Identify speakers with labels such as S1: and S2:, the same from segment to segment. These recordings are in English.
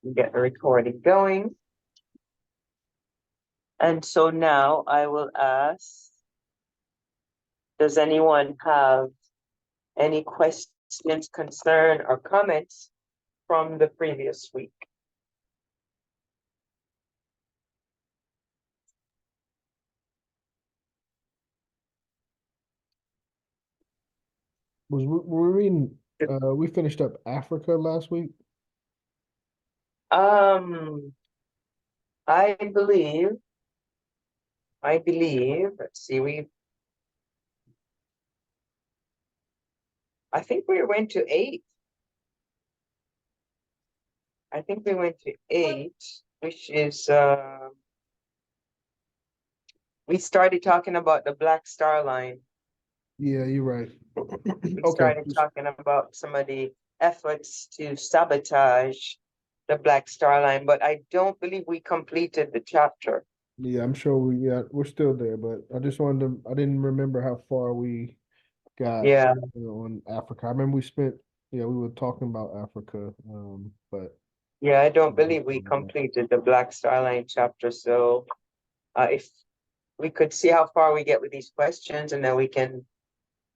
S1: Get the recording going. And so now I will ask, does anyone have any questions, concern, or comments from the previous week?
S2: Were we reading, we finished up Africa last week?
S1: Um, I believe, let's see, I think we went to 8. I think we went to 8, which is, we started talking about the Black Star Line.
S2: Yeah, you're right.
S1: We
S2: Okay.
S1: started talking about some of the efforts to sabotage the Black Star Line, but I don't believe we completed the chapter.
S2: Yeah, I'm sure we're still there, but I just wanted to, I didn't remember how far we got,
S1: Yeah,
S2: on Africa. I remember we were talking about Africa, but
S1: yeah, I don't believe we completed the Black Star Line chapter. So if we could see how far we get with these questions, and then we can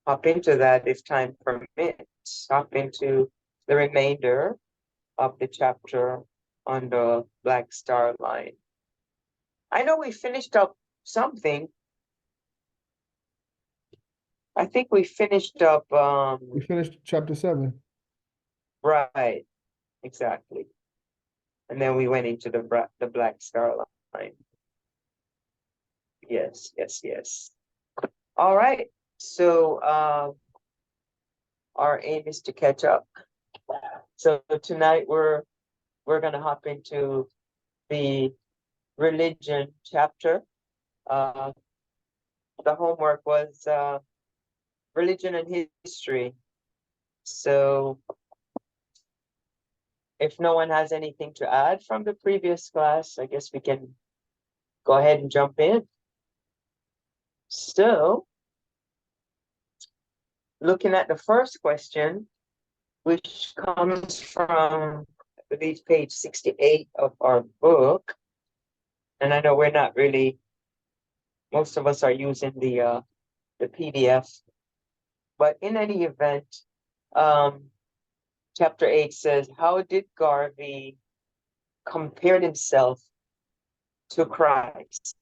S1: hop into that if time permits, hop into the remainder of the chapter on the Black Star Line. I know we finished up something. I think we finished up,
S2: we finished chapter 7.
S1: right, exactly. And then we went into the Black Star Line. Yes, yes, yes. All right. So our aim is to catch up. So tonight we're gonna hop into the religion chapter. Uh, the homework was religion and history. So if no one has anything to add from the previous class, I guess we can go ahead and jump in. So looking at the first question, which comes from, I believe, page 68 of our book. And I know we're not really, most of us are using the PDF, but in any event, chapter 8 says, how did Garvey compare himself to Christ?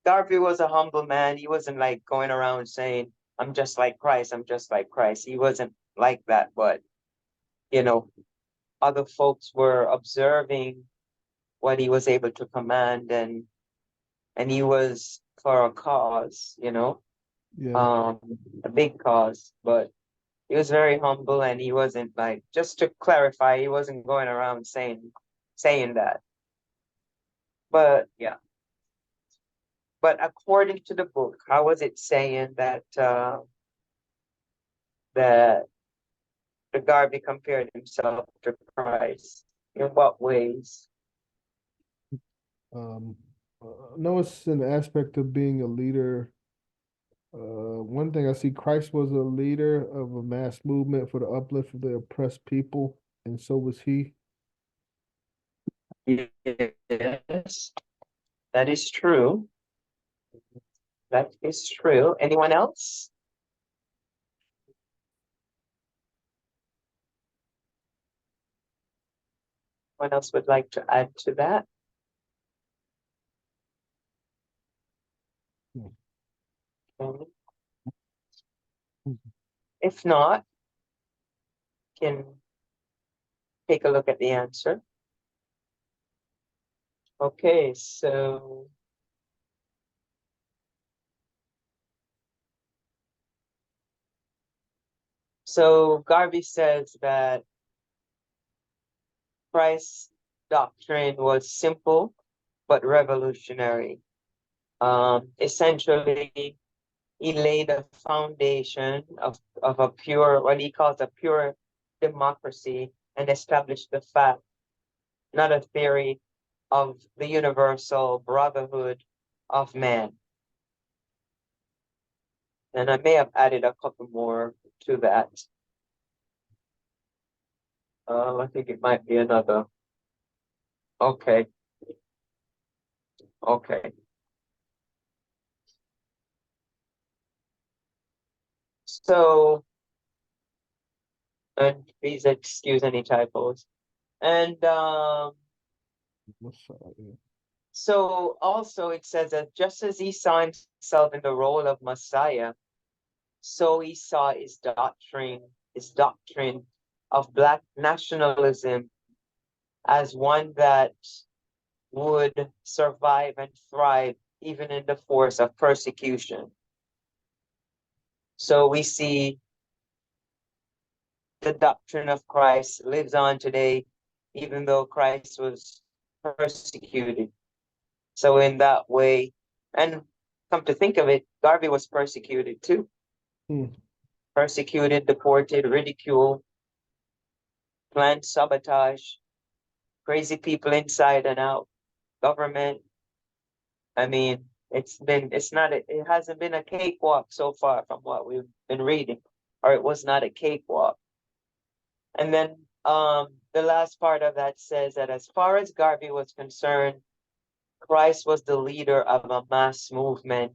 S1: Garvey was a humble man. He wasn't like going around saying, I'm just like Christ, I'm just like Christ. He wasn't like that, but you know, other folks were observing what he was able to command, and he was for a cause,
S2: Yeah.
S1: a big cause, but he was very humble, and he wasn't like, just to clarify, he wasn't going around saying that. But yeah. But according to the book, how was it saying that that the Garvey compared himself to Christ? In what ways?
S2: Um, no, it's an aspect of being a leader. One thing I see, Christ was a leader of a mass movement for the uplift of the oppressed people, and so was he.
S1: Yes, that is true. That is true. Anyone else? Anyone else would like to add to that? Okay. If not, can take a look at the answer. Okay, so Garvey says that Christ's doctrine was simple but revolutionary. Essentially, he laid a foundation of a pure, what he calls a pure democracy, and established the fact, not a theory, of the universal brotherhood of man. And I may have added a couple more to that. I think it might be another. Okay. Okay. So, and please excuse any typos. And
S2: Messiah.
S1: so also it says that just as he saw himself in the role of Messiah, so he saw his doctrine of Black nationalism as one that would survive and thrive even in the force of persecution. So we see the doctrine of Christ lives on today, even though Christ was persecuted. So in that way, and come to think of it, Garvey was persecuted too.
S2: Hmm.
S1: Persecuted, deported, ridiculed, planned sabotage, crazy people inside and out, government. I mean, it hasn't been a cakewalk so far from what we've been reading, or it was not a cakewalk. And then the last part of that says that as far as Garvey was concerned, Christ was the leader of a mass movement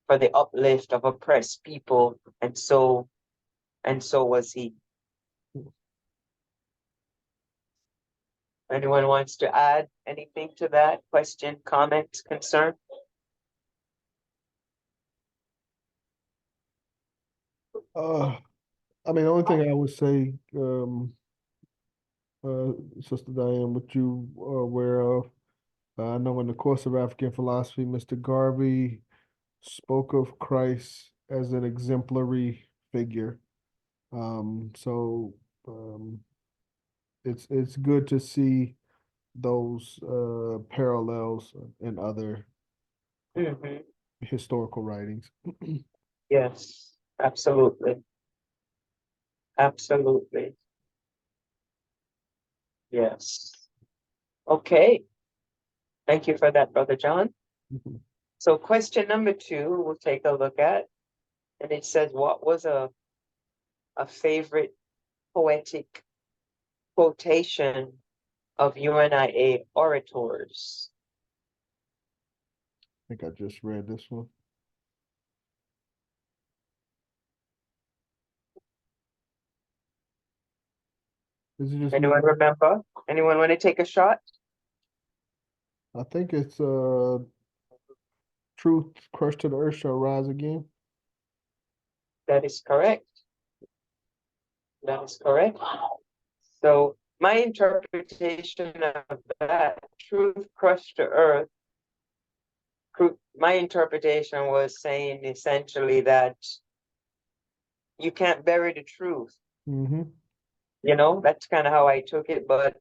S1: for the uplift of oppressed people, and so was he. Anyone wants to add anything to that? Question, comment, concern?
S2: I mean, the only thing I would say, Sister Diane, what you are aware of, I know in the course of African philosophy, Mr. Garvey spoke of Christ as an exemplary figure. So it's good to see those parallels in other
S1: Hmm.
S2: historical writings.
S1: Yes, absolutely. Absolutely. Yes. Okay. Thank you for that, Brother John. So question number 2, we'll take a look at, and it says, what was a favorite poetic quotation of UNIA orators?
S2: I think I just read this one. Is it just me?
S1: Anyone remember? Anyone want to take a shot?
S2: I think it's truth crushed to the earth shall rise again.
S1: That is correct. That is correct. So my interpretation of that, truth crushed to earth, my interpretation was saying essentially that you can't bury the truth.
S2: Mm-hmm.
S1: That's kind of how I took it, but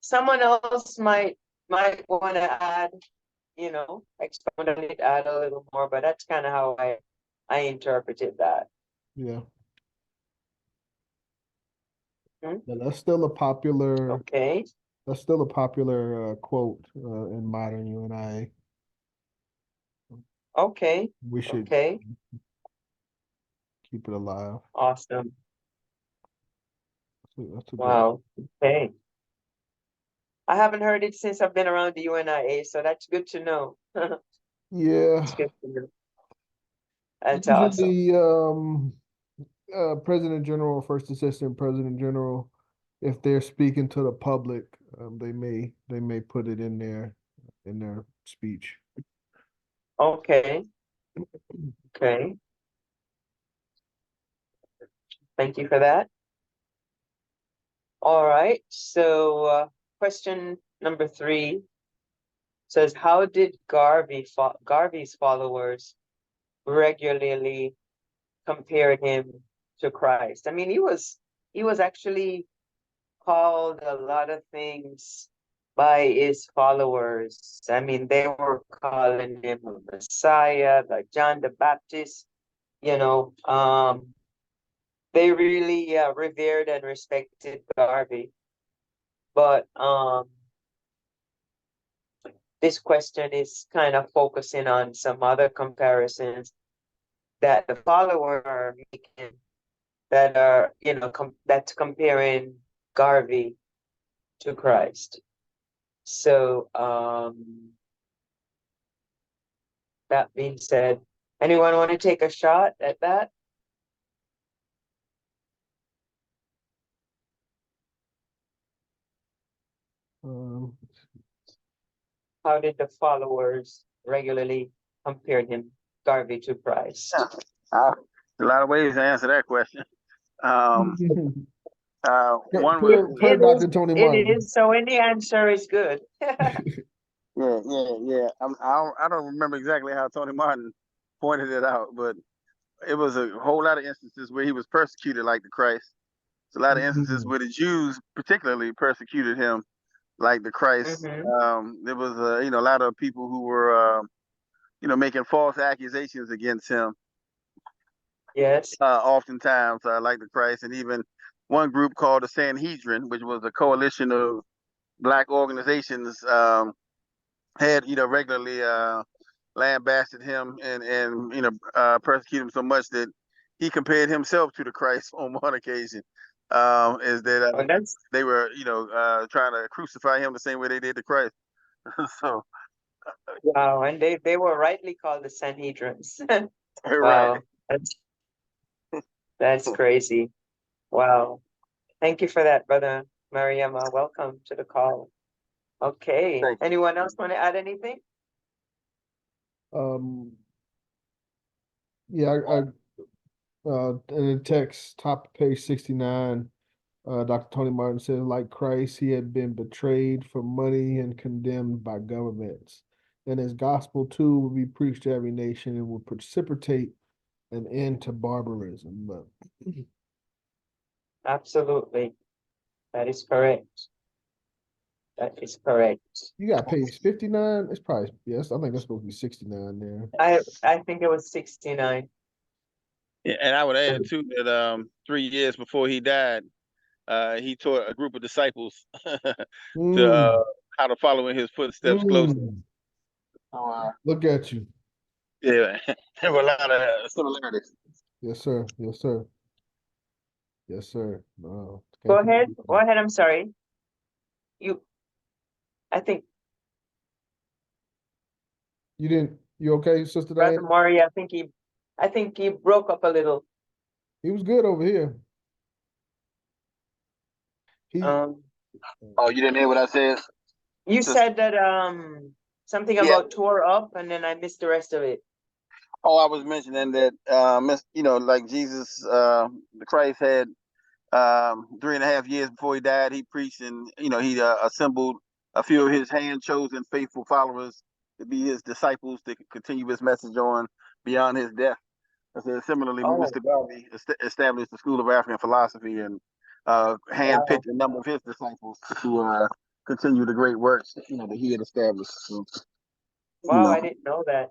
S1: someone else might want to add, expound on it, add a little more, but that's kind of how I interpreted that.
S2: Yeah.
S1: Hmm?
S2: Yeah, that's still a popular
S1: Okay.
S2: quote in modern UNIA.
S1: Okay.
S2: We should
S1: Okay.
S2: keep it alive.
S1: Awesome.
S2: That's a good.
S1: Wow. Okay. I haven't heard it since I've been around the UNIA, so that's good to know. It's
S2: Yeah.
S1: good to know. That's awesome.
S2: Usually, President General, First Assistant President General, if they're speaking to the public, they may put it in their speech.
S1: Okay. Okay. Thank you for that. All right. So, question number 3 says, how did Garvey's followers regularly compare him to Christ? I mean, he was actually called a lot of things by his followers. I mean, they were calling him a Messiah, like John the Baptist, you know. They really revered and respected Garvey. But this question is kind of focusing on some other comparisons. that the followers are making that are, that's comparing Garvey to Christ. So, that being said, anyone want to take a shot at that?
S2: Um,
S1: How did the followers regularly compare him, Garvey, to Christ?
S3: A lot of ways to answer that question. Um, one
S2: per,
S3: way,
S2: per Dr. Tony
S1: It
S2: Martin.
S1: is. So any answer is good.
S3: yeah. I don't remember exactly how Tony Martin pointed it out, but it was a whole lot of instances where he was persecuted like the Christ. It's a lot of instances where the Jews particularly persecuted him like the Christ.
S1: Hmm.
S3: There was a lot of people who were making false accusations against him.
S1: Yes.
S3: Oftentimes, like the Christ, and even one group called the Sanhedrin, which was a coalition of black organizations, had regularly lambasted him and persecuted him so much that he compared himself to the Christ on one occasion. Is that
S1: Oh, that's
S3: they were trying to crucify him the same way they did the Christ. So
S1: wow. And they were rightly called the Sanhedrins.
S3: right.
S1: Wow. That's crazy. Wow. Thank you for that, Brother Mariama. Welcome to the call. Okay.
S3: Thank you.
S1: Anyone else want to add anything?
S2: Um, yeah, in the text, top of page 69, Dr. Tony Martin says, like Christ, he had been betrayed for money and condemned by governments. And his gospel too will be preached to every nation and will precipitate an end to barbarism. But
S1: Absolutely. That is correct. That is correct.
S2: you got page 59. It's probably, yes, I think that's supposed to be 69 there.
S1: I think it was 69.
S3: Yeah, and I would add too that 3 years before he died, he taught a group of disciples to
S2: Mm,
S3: how to follow in his footsteps closely.
S2: mm.
S3: So,
S2: Look at you.
S3: yeah, there were a lot of similarities.
S2: Yes, sir. Yes, sir. Yes, sir. No,
S1: Go
S2: can't forget
S1: ahead. Go
S2: that.
S1: ahead. I'm sorry. You, I think,
S2: You didn't, you okay, Sister Diane?
S1: Brother Maury, I think he broke up a little.
S2: He was good over here. He,
S1: Um,
S3: Oh, you didn't hear what I said?
S1: you
S3: Just,
S1: said that something
S3: yeah.
S1: about tore up, and then I missed the rest of it.
S3: Oh, I was mentioning that, like Jesus, the Christ had 3.5 years before he died, he preached and, he assembled a few of his hand chosen faithful followers to be his disciples to continue his message on beyond his death. I said, similarly,
S1: Oh,
S3: Mr. Garvey established the School of African Philosophy and
S1: wow.
S3: handpicked a number of his disciples to continue the great works, that he had established. So,
S1: Wow, I didn't know that.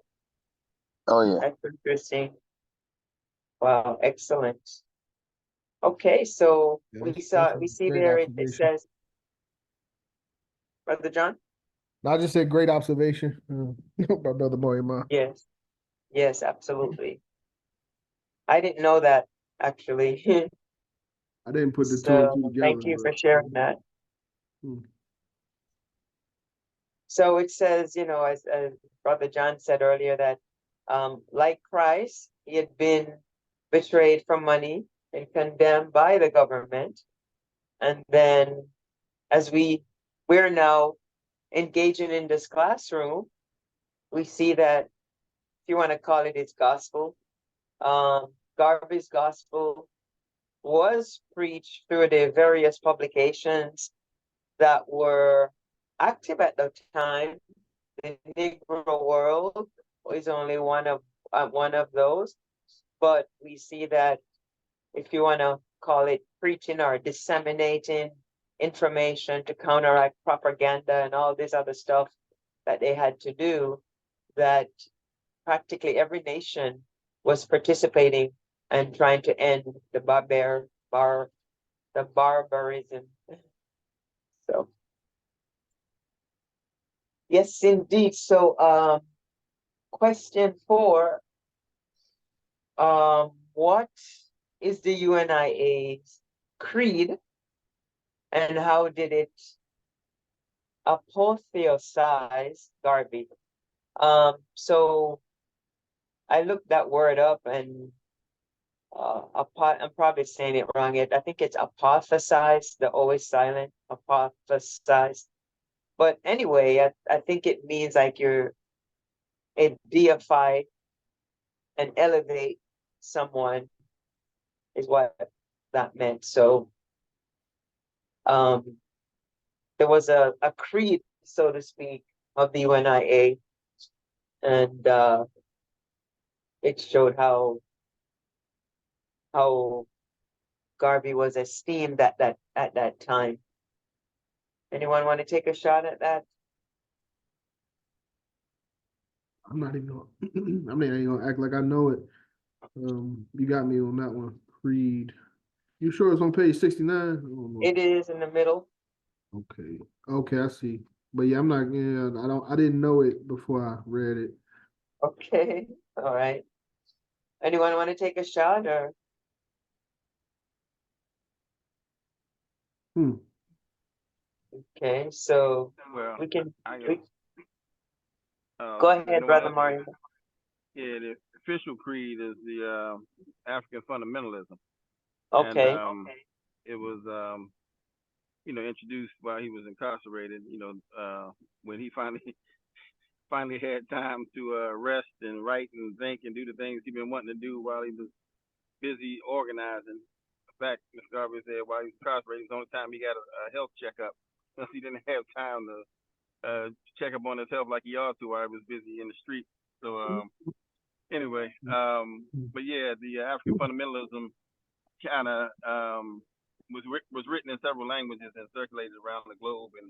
S3: oh yeah.
S1: That's interesting. Wow, excellent. Okay, so
S2: yeah,
S1: we
S2: that's
S1: saw
S2: a
S1: we see
S2: great
S1: there it
S2: observation.
S1: says, Brother John?
S2: I just said great observation by Brother Moyama.
S1: Yes, yes, absolutely. I didn't know that actually.
S2: I didn't put the two and
S1: So
S2: two together,
S1: thank you for
S2: but
S1: sharing that.
S2: hmm.
S1: So it says, as Brother John said earlier, that like Christ, he had been betrayed for money and condemned by the government. And then as we're now engaging in this classroom, we see that, if you want to call it its gospel, Garvey's gospel was preached through the various publications that were active at the time. The Negro World is only one of those, but we see that, if you want to call it preaching or disseminating information to counteract propaganda and all this other stuff that they had to do, that practically every nation was participating and trying to end the barbarism. So yes, indeed. So question 4, What is the UNIA's creed and how did it apotheosize Garvey? So I looked that word up and I'm probably saying it wrong. I think it's apothesize. The O is silent. Apothesize. But anyway, I think it means like you're a deify and elevate someone is what that meant. So um there was a creed, so to speak, of the UNIA, and it showed how Garvey was esteemed at that time. Anyone want to take a shot at that?
S2: I'm not even gonna, I mean, I ain't gonna act like I know it. You got me on that one. Creed. You sure it's on page 69?
S1: It is in the middle.
S2: Okay. Okay, I see. But yeah, I'm not, yeah, I didn't know it before I read it.
S1: Okay, all right. Anyone want to take a shot or?
S2: Hmm.
S1: Okay, so
S3: Well,
S1: we can,
S3: I
S1: we,
S3: guess
S1: go
S3: there's
S1: ahead,
S3: no
S1: Brother
S3: other.
S1: Mario.
S3: Yeah, the official creed is the African fundamentalism, and
S1: Okay,
S3: it was introduced while he was incarcerated. When he finally had time to rest and write and think and do the things he'd been wanting to do while he was busy organizing. In fact, Mr. Garvey said while he was incarcerated, it was the only time he got a health checkup since he didn't have time to check up on his health like he ought to while he was busy in the street. So anyway, but yeah, the African fundamentalism kind of was written in several languages and circulated around the globe and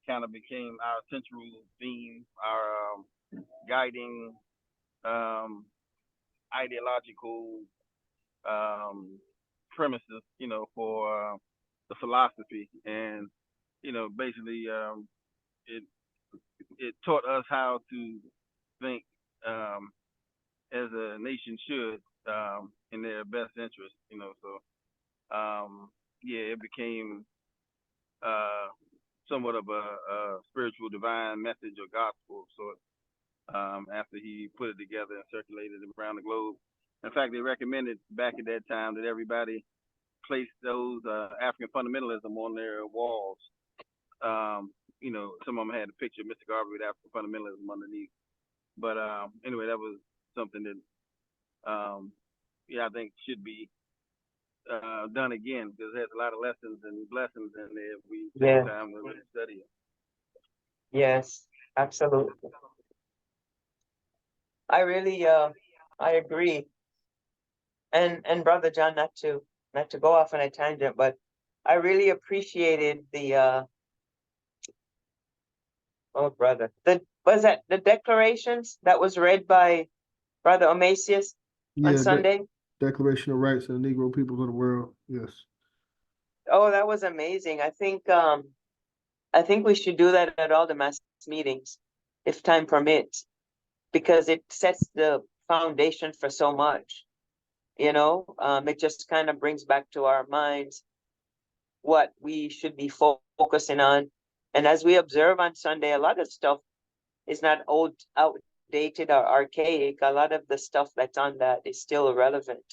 S3: kind of became our central theme, our guiding ideological premises, for the philosophy, and basically it it taught us how to think as a nation should in their best interest. So yeah, it became somewhat of a spiritual divine message or gospel. So after he put it together and circulated it around the globe. In fact, they recommended back at that time that everybody place those African fundamentalism on their walls. Some of them had a picture of Mr. Garvey with African fundamentalism underneath. But anyway, that was something that, I think should be done again because it has a lot of lessons and blessings in there if we take the time to really study it.
S1: Yes, absolutely. I really, I agree. And Brother John, not to go off on a tangent, but I really appreciated oh brother, was that the declarations that was read by Brother Omasius on
S2: Yeah,
S1: Sunday?
S2: Declaration of Rights of the Negro Peoples of the World. Yes.
S1: Oh, that was amazing. I think we should do that at all the mass meetings, if time permits, because it sets the foundation for so much. It just kind of brings back to our minds what we should be focusing on. And as we observe on Sunday, a lot of stuff is not outdated or archaic. A lot of the stuff that's on that is still relevant.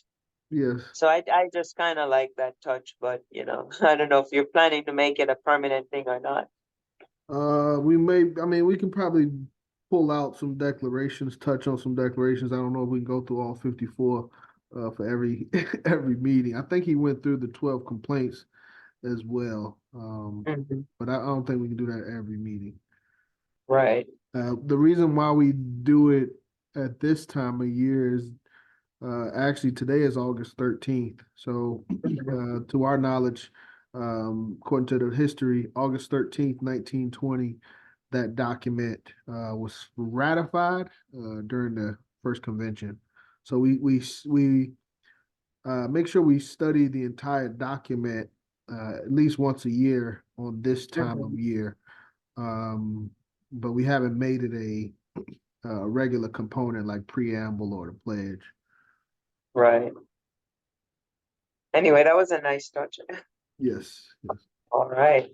S2: Yes.
S1: So I just kind of like that touch, but I don't know if you're planning to make it a permanent thing or not.
S2: We can probably pull out some declarations, touch on some declarations. I don't know if we can go through all 54 for every every meeting. I think he went through the 12 complaints as well. But I don't think we can do that every meeting.
S1: Right.
S2: The reason why we do it at this time of year is actually today is August 13th. So to our knowledge, according to the history, August 13th, 1920, that document was ratified during the first convention. So we make sure we study the entire document at least once a year on this time of year. But we haven't made it a regular component like preamble or the pledge.
S1: Right. Anyway, that was a nice touch.
S2: Yes, yes.
S1: All right.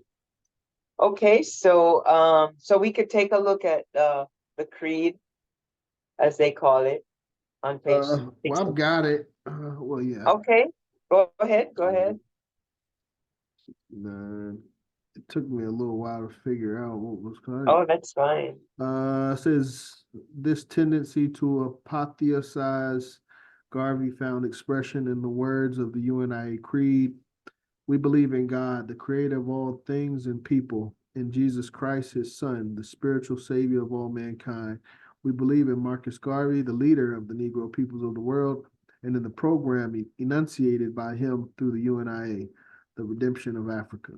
S1: Okay, so we could take a look at the creed, as they call it, on page
S2: Well,
S1: 60.
S2: I've got it. Well, yeah.
S1: Okay, go ahead, go ahead.
S2: 9. It took me a little while to figure out what was kind.
S1: Oh, that's fine.
S2: It says this tendency to apotheosize Garvey found expression in the words of the UNIA Creed. We believe in God, the creator of all things and people, in Jesus Christ, his son, the spiritual savior of all mankind. We believe in Marcus Garvey, the leader of the Negro peoples of the world, and in the program enunciated by him through the UNIA, the redemption of Africa.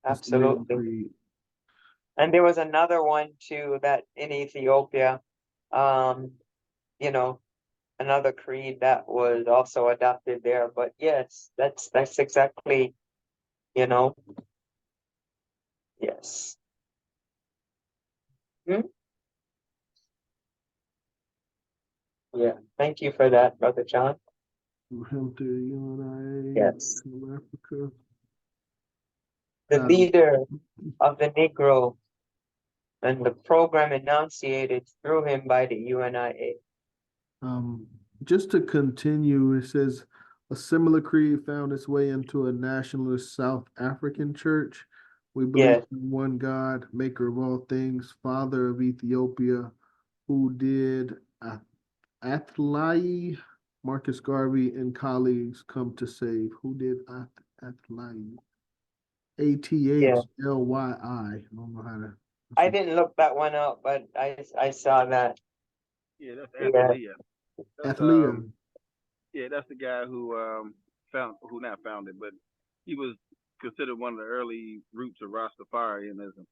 S2: That's the main
S1: Absolutely.
S2: creed.
S1: And there was another one too that in Ethiopia, um, you know, another creed that was also adopted there. But yes, that's exactly, you know, yes. Hmm? Yeah, thank you for that, Brother John.
S2: Him to UNIA,
S1: Yes.
S2: Africa.
S1: The leader of the Negro and the program enunciated through him by the UNIA.
S2: Just to continue, it says a similar creed found its way into a nationalist South African church. We believe
S1: Yes.
S2: in one God, maker of all things, father of Ethiopia, who did Athlai, Marcus Garvey, and colleagues come to save. Who did Athlai?
S1: Yeah.
S2: Athlyi. I don't know how to.
S1: I didn't look that one up, but I saw that.
S3: Yeah, that's
S1: Yeah.
S3: Athalia. That's
S2: Athlia.
S3: yeah, that's the guy who not founded, but he was considered one of the early roots of Rastafarianism.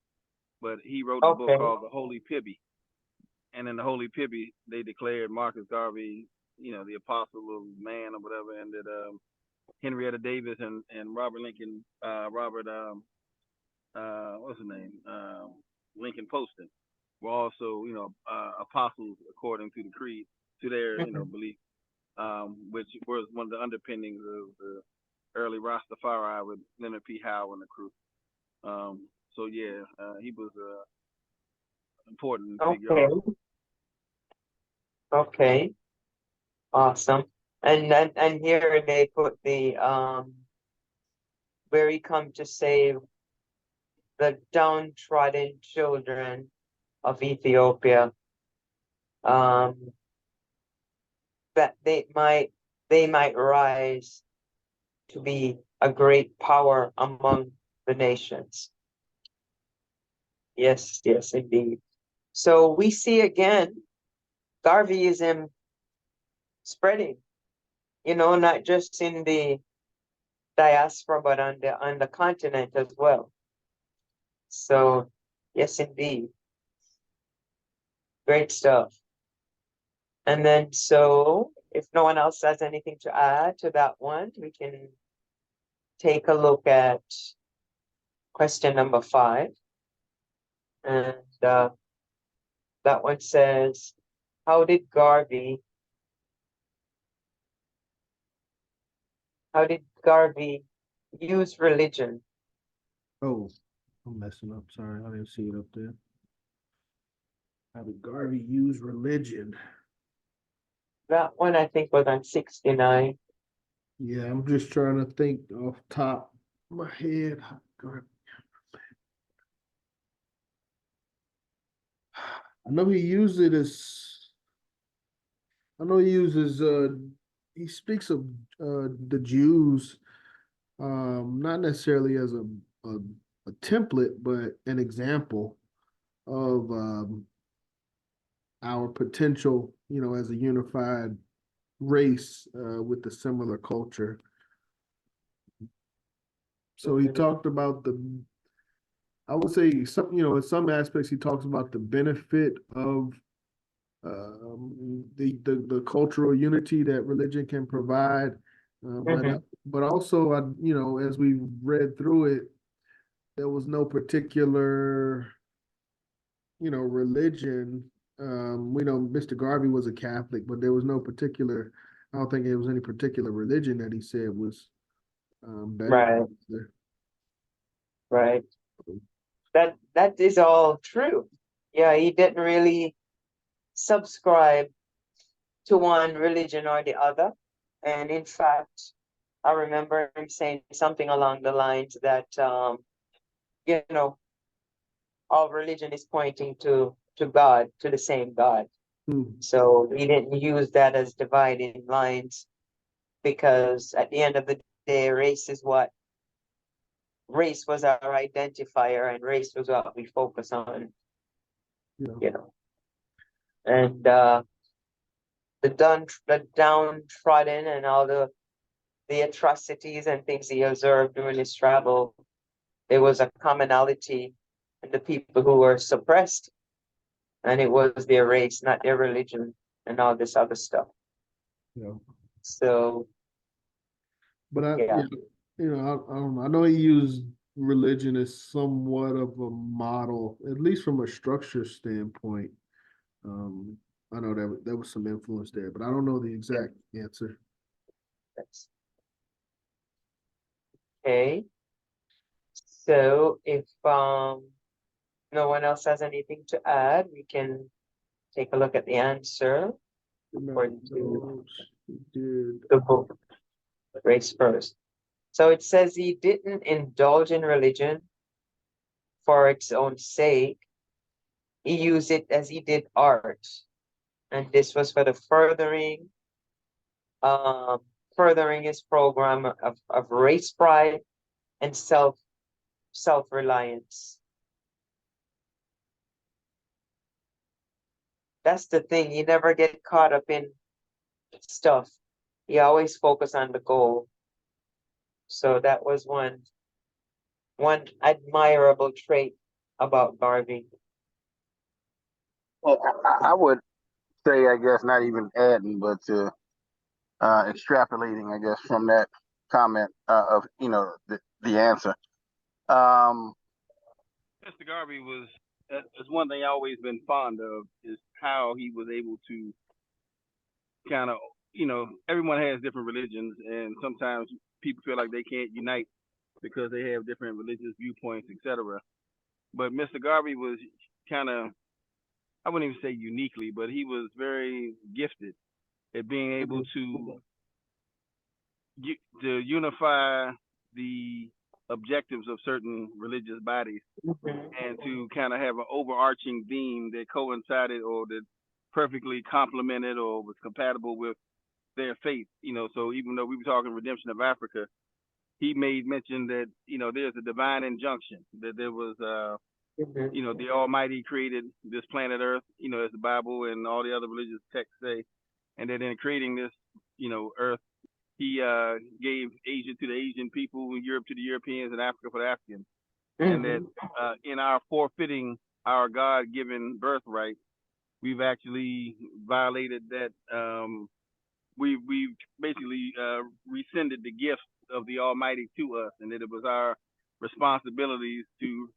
S3: But he wrote a book
S1: Okay.
S3: called The Holy Pibby, and in the Holy Pibby, they declared Marcus Garvey, the apostle of man or whatever, and that Henrietta Davis and Robert Lincoln, what's his name, Lincoln Poston, were also, apostles according to the creed, to their,
S1: Mhm.
S3: belief, which was one of the underpinnings of the early Rastafari with Leonard P. Howe and the crew. So yeah, he was an important figure
S1: Okay.
S3: also.
S1: Okay. Awesome. And here they put the where he come to save the downtrodden children of Ethiopia. Um, that they might rise to be a great power among the nations. Yes, yes, indeed. So we see again Garveyism spreading, not just in the diaspora, but on the continent as well. So yes, indeed. Great stuff. And then so if no one else has anything to add to that one, we can take a look at question number 5. And that one says, how did Garvey use religion?
S2: Oh, I'm messing up. Sorry, I didn't see it up there. How did Garvey use religion?
S1: That one I think was on 69.
S2: Yeah, I'm just trying to think off top of my head. I know he used it as. I know he uses. He speaks of the Jews, not necessarily as a template, but an example of our potential, as a unified race with a similar culture. So he talked about I would say in some aspects he talks about the benefit of the cultural unity that religion can provide,
S1: Mhm.
S2: but also as we read through it, there was no particular religion We know Mr. Garvey was a Catholic, but there was no particular, I don't think it was any particular religion that he said was better
S1: Right,
S2: than the
S1: right. That is all true. Yeah, he didn't really subscribe to one religion or the other. And in fact, I remember him saying something along the lines that you know, all religion is pointing to God, to the same God.
S2: Hmm.
S1: So he didn't use that as dividing lines because at the end of the day, race was our identifier and race was what we focus on,
S2: Yeah.
S1: you know. And the downtrodden and all the atrocities and things he observed during his travel, there was a commonality in the people who were suppressed, and it was their race, not their religion, and all this other stuff.
S2: Yeah.
S1: So
S2: But I,
S1: yeah.
S2: I don't know. I know he used religion as somewhat of a model, at least from a structure standpoint. Um, I know that there was some influence there, but I don't know the exact answer.
S1: That's okay. So if no one else has anything to add, we can take a look at the answer according to
S2: He did.
S1: the book, Race First. So it says he didn't indulge in religion for its own sake. He used it as he did art. And this was for the um, furthering his program of race pride and self-reliance. That's the thing. You never get caught up in stuff. You always focus on the goal. So that was one admirable trait about Garvey.
S3: Well, I would say, I guess, not even adding, but extrapolating, I guess, from that comment of the answer. Um, Mr. Garvey was that's one thing I always been fond of is how he was able to kind of everyone has different religions, and sometimes people feel like they can't unite because they have different religious viewpoints, etc. But Mr. Garvey was kind of, I wouldn't even say uniquely, but he was very gifted at being able to unify the objectives of certain religious bodies and to kind of have an overarching theme that coincided or that perfectly complemented or was compatible with their faith. So even though we were talking redemption of Africa, he made mention that there's a divine injunction that there was the Almighty created this planet Earth, as the Bible and all the other religious texts say, and that in creating this Earth, he gave Asia to the Asian people, Europe to the Europeans, and Africa for the Africans, and that in our forfeiting our God-given birthright, we've actually violated that. We basically rescinded the gift of the Almighty to us, and that it was our responsibilities to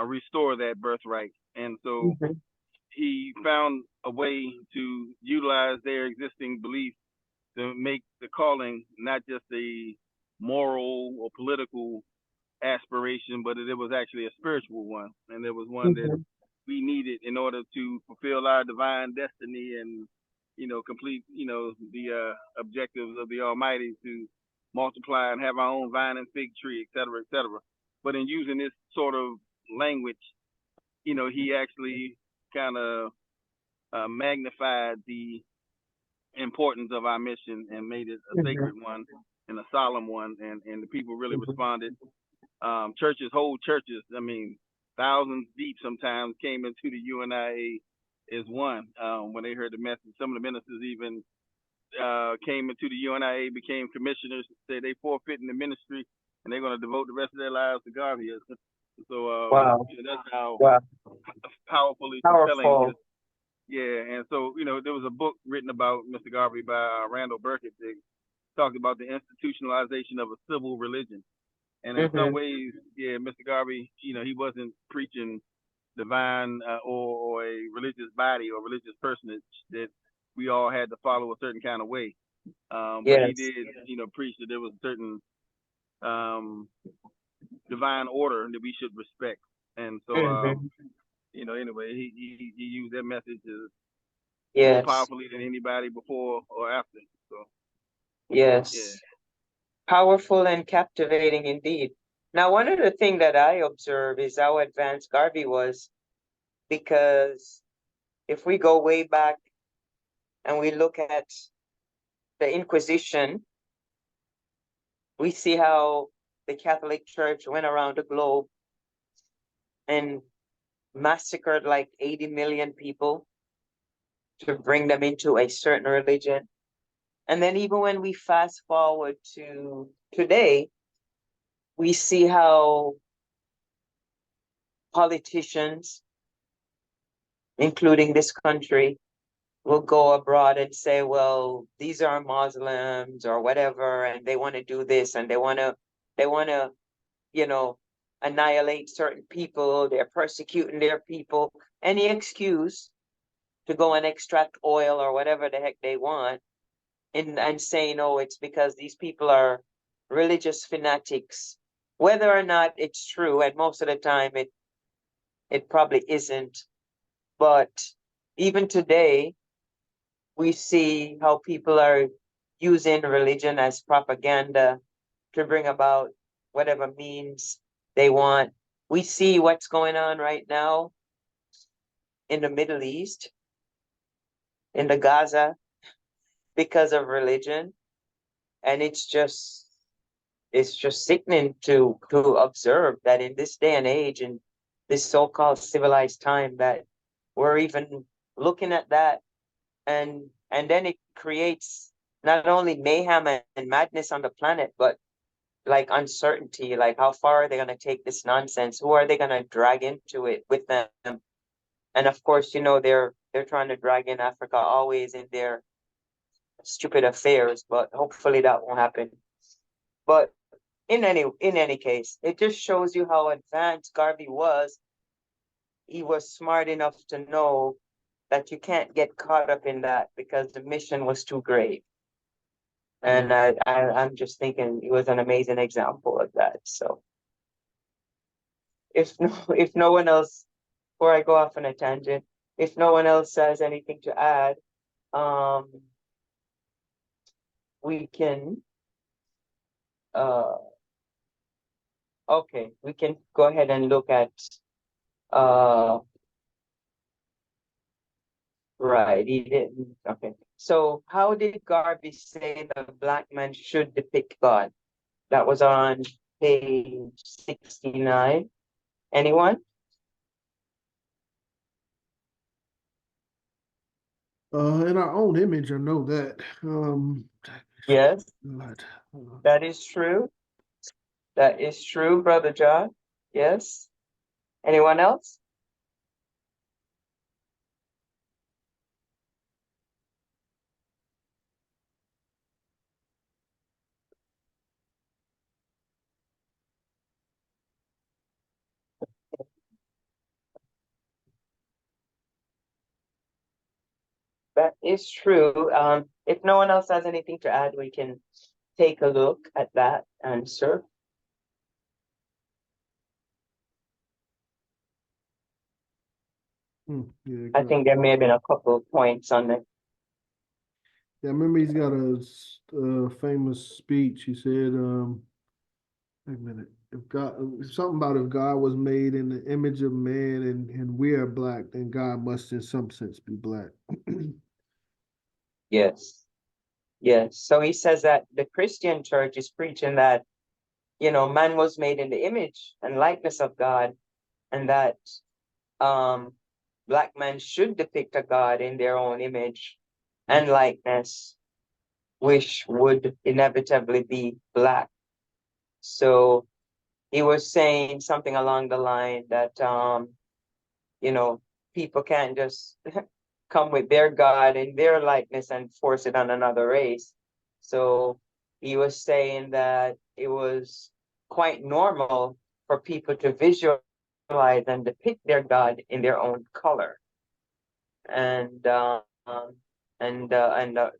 S3: restore that birthright. And so he found a way to utilize their existing beliefs to make the calling not just a moral or political aspiration, but it was actually a spiritual one, and it was one that we needed in order to fulfill our divine destiny and complete the objectives of the Almighty to multiply and have our own vine and fig tree, et cetera, et cetera. But in using this sort of language, he actually kind of magnified the importance of our mission and made it a sacred one and a solemn one, and the people really responded. Whole churches, I mean, thousands deep sometimes came into the UNIA as one when they heard the message. Some of the ministers even came into the UNIA, became commissioners, said they forfeiting the ministry and they're going to devote the rest of their lives to Garvey. So
S1: Wow.
S3: that's how
S1: Wow.
S3: powerfully compelling.
S1: Powerful.
S3: Yeah, and so there was a book written about Mr. Garvey by Randall Burkett that talked about the institutionalization of a civil religion. And in some ways, yeah, Mr. Garvey, he wasn't preaching divine or a religious body or religious personage that we all had to follow a certain kind of way. But he
S1: Yes.
S3: did, preach that there was a certain divine order that we should respect. And so,
S1: Mhm.
S3: anyway, he used that message more
S1: Yes.
S3: powerfully than anybody before or after. So, yeah.
S1: Yes. Powerful and captivating indeed. Now, one of the things that I observe is how advanced Garvey was, because if we go way back and we look at the Inquisition, we see how the Catholic Church went around the globe and massacred like 80 million people to bring them into a certain religion. And then even when we fast forward to today, we see how politicians, including this country, will go abroad and say, well, these are Muslims or whatever, and they want to do this and they want to, you know, annihilate certain people, they're persecuting their people, any excuse to go and extract oil or whatever the heck they want, and saying, oh, it's because these people are religious fanatics, whether or not it's true, and most of the time it probably isn't. But even today, we see how people are using religion as propaganda to bring about whatever means they want. We see what's going on right now in the Middle East, in the Gaza, because of religion. And it's just sickening to observe that in this day and age, in this so-called civilized time, that we're even looking at that, and then it creates not only mayhem and madness on the planet, but like uncertainty, like how far are they going to take this nonsense? Who are they going to drag into it with them? And of course, they're trying to drag in Africa always in their stupid affairs, but hopefully that won't happen. But in any case, it just shows you how advanced Garvey was. He was smart enough to know that you can't get caught up in that because the mission was too great. And I'm just thinking he was an amazing example of that. So if no one else, before I go off on a tangent, if no one else has anything to add, um, we can uh okay, we can go ahead and look at uh right, he didn't. Okay. So how did Garvey say the black man should depict God? That was on page 69. Anyone?
S2: In our own image, I know that.
S1: Yes,
S2: But,
S1: that is true. That is true, Brother John. Yes. Anyone else? That is true. If no one else has anything to add, we can take a look at that answer.
S2: yeah,
S1: I think there may have been a couple of points on it.
S2: yeah, I remember he's got a famous speech. He said, wait a minute, if God, something about if God was made in the image of man and we are black, then God must in some sense be black.
S1: Yes. Yes. So he says that the Christian church is preaching that, man was made in the image and likeness of God, and that um black men should depict a God in their own image and likeness, which would inevitably be black. So he was saying something along the line that you know, people can't just come with their God and their likeness and force it on another race. So he was saying that it was quite normal for people to visualize fictionalize and depict their God in their own color. And the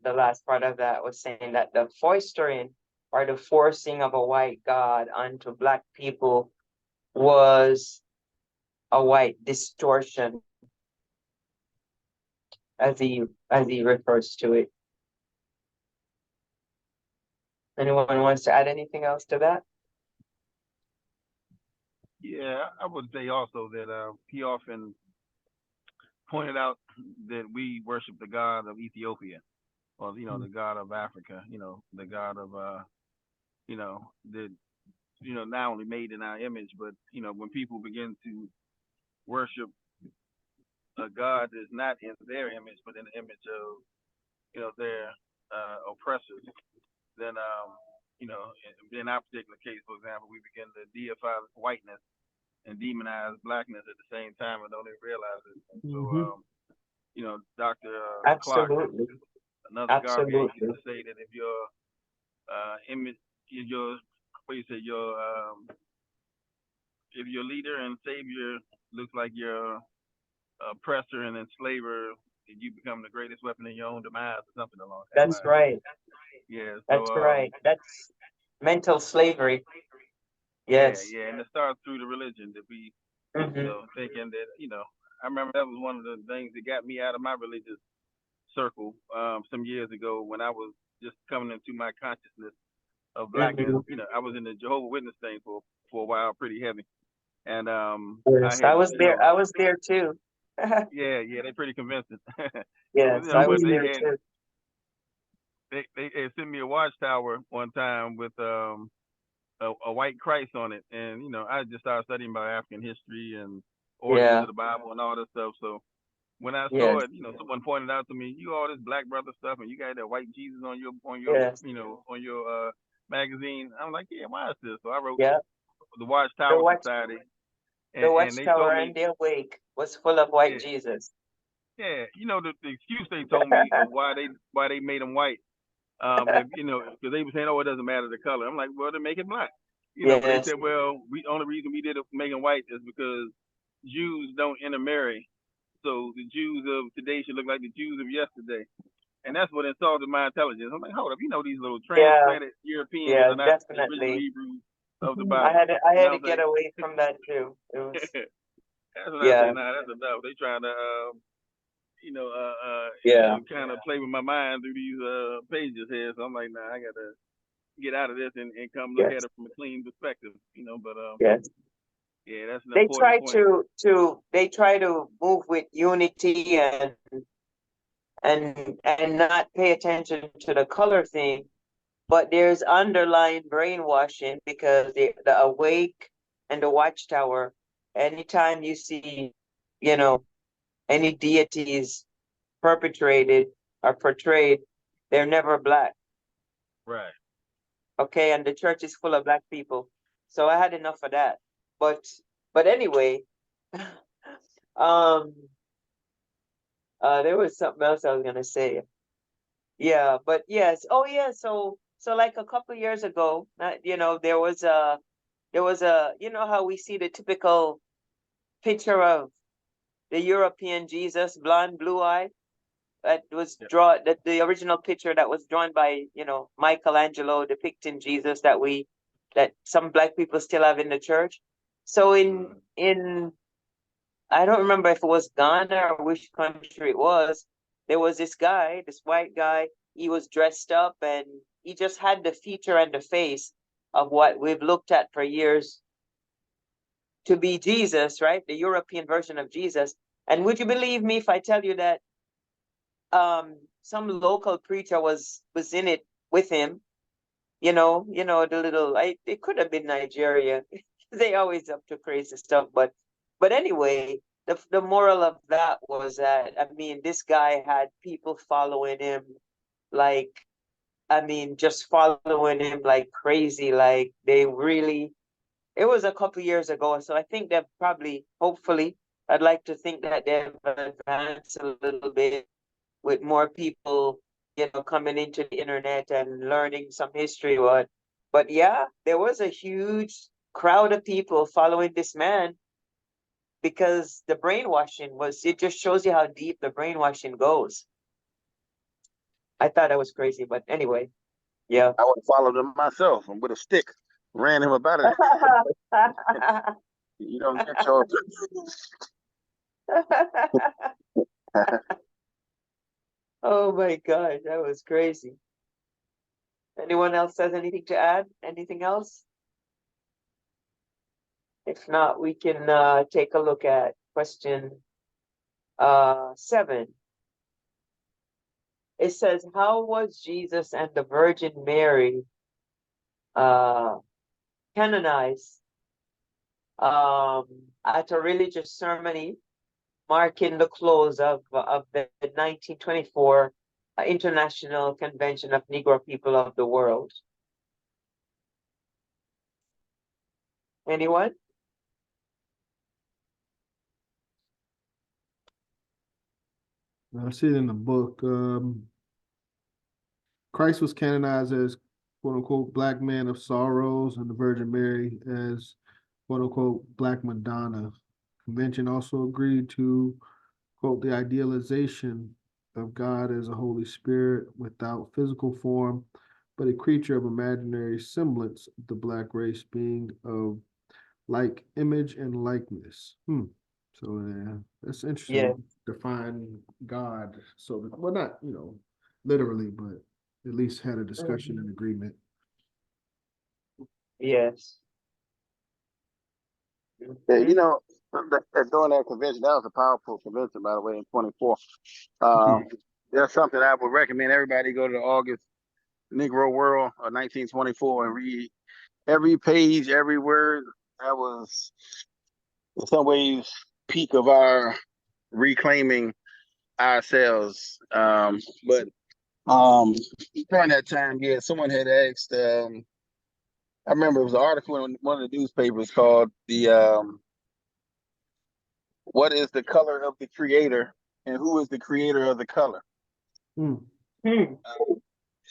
S1: last part of that was saying that the foistering or the forcing of a white God onto Black people was a white distortion, as he refers to it. Anyone wants to add anything else to that?
S4: Yeah, I would say also that he often pointed out that we worship the God of Ethiopia, or the God of Africa, the God of that not only made in our image, but when people begin to worship a God that's not in their image, but in the image of their oppressors, then in our particular case, for example, we begin to deify whiteness and demonize Blackness at the same time and don't even realize it. And so, Dr. Clark,
S1: Absolutely.
S4: another Garvey, used
S1: Absolutely.
S4: to say that if your image, your what you say, if your leader and savior looks like your oppressor and enslaver, you become the greatest weapon in your own demise, or something along that
S1: That's
S4: line.
S1: right.
S4: Yeah. So
S1: That's right. That's mental slavery.
S4: yeah,
S1: Yes.
S4: yeah, and it starts through the religion that we,
S1: Mm-hmm.
S4: thinking that I remember that was one of the things that got me out of my religious circle some years ago when I was just coming into my consciousness of Blackness.
S1: Mm-hmm.
S4: I was in the Jehovah Witness thing for a while, pretty heavy, and I
S1: Yes, I
S4: had
S1: was there. I was there too.
S4: yeah, they pretty convincing.
S1: Yes, I
S4: But
S1: was there too.
S4: they sent me a watchtower one time with a white Christ on it, and I just started studying about African history and origins
S1: Yeah.
S4: of the Bible and all this stuff. So when I saw
S1: Yes.
S4: it, someone pointed out to me, you all this black brother stuff, and you got that white Jesus on your
S1: Yes.
S4: on your magazine. I'm like, yeah, why is this? So I wrote
S1: Yeah.
S4: the
S1: The
S4: Watchtower
S1: watch
S4: Society,
S1: the
S4: and they told
S1: watchtower
S4: me,
S1: and their wake was full of white
S4: yeah,
S1: Jesus.
S4: yeah, the excuse they told me of why they made them white. If because they were saying, oh, it doesn't matter the color. I'm like, well, then make it black. But they
S1: Yes.
S4: said, well, we only reason we did it making white is because Jews don't intermarry. So the Jews of today should look like the Jews of yesterday. And that's what insulted my intelligence. I'm like, hold up, these little
S1: Yeah.
S4: transplanted Europeans
S1: Yeah,
S4: are not the original
S1: definitely.
S4: Hebrews of the
S1: I
S4: Bible.
S1: had to, I
S4: And
S1: had
S4: I
S1: to
S4: was
S1: get
S4: like,
S1: away from that too. It was,
S4: that's what I say.
S1: yeah.
S4: Nah, that's enough. They trying to,
S1: Yeah.
S4: kind of play with my mind through these pages here. So I'm like, nah, I gotta get out of this and come look at
S1: Yes.
S4: it from a clean perspective. But
S1: Yes.
S4: yeah, that's an
S1: They
S4: important
S1: try
S4: point.
S1: to move with unity and not pay attention to the color thing, but there's underlying brainwashing because the awake and the watchtower, anytime you see, you know, any deities perpetrated or portrayed, they're never Black.
S4: Right.
S1: Okay, and the church is full of Black people. So I had enough of that. But anyway, um there was something else I was gonna say. Yeah, but yes. Oh yeah, so like a couple years ago, there was a how we see the typical picture of the European Jesus, blonde, blue-eyed, that was
S4: Yeah.
S1: drawn that the original picture that was drawn by, Michelangelo depicting Jesus that some Black people still have in the church. So in I don't remember if it was Ghana or which country it was. There was this guy, this white guy. He was dressed up and he just had the feature and the face of what we've looked at for years to be Jesus, right? The European version of Jesus. And would you believe me if I tell you that some local preacher was in it with him? The little it could have been Nigeria. They always up to crazy stuff, but anyway, the moral of that was that, I mean, this guy had people following him like, I mean, just following him like crazy. Like they really, it was a couple years ago, so I think they've probably, hopefully, I'd like to think that they've advanced a little bit with more people, coming into the internet and learning some history. But yeah, there was a huge crowd of people following this man. because the brainwashing it just shows you how deep the brainwashing goes. I thought that was crazy, but anyway, yeah.
S3: I would have followed him myself and with a stick, ran him about it. You don't get your.
S1: Oh my gosh, that was crazy. Anyone else has anything to add? Anything else? If not, we can take a look at question 7. It says, how was Jesus and the Virgin Mary canonized at a religious ceremony marking the close of the 1924 International Convention of Negro People of the World? Anyone?
S2: I see it in the book. Christ was canonized as quote unquote Black Man of Sorrows, and the Virgin Mary as quote unquote Black Madonna. Convention also agreed to quote the idealization of God as a Holy Spirit without physical form, but a creature of imaginary semblance of the Black race, being of like image and likeness. So that's interesting.
S1: Yeah.
S2: Define God. So well, not literally, but at least had a discussion and agreement.
S1: Yes.
S3: Yeah, during that convention, that was a powerful convention, by the way, in 24. That's something I would recommend everybody go to the August Negro World of 1924 and read every page, every word. That was, in some ways, peak of our reclaiming ourselves. But during that time, yeah, someone had asked. I remember it was an article in one of the newspapers called "What is the color of the creator, and who is the creator of the color?" It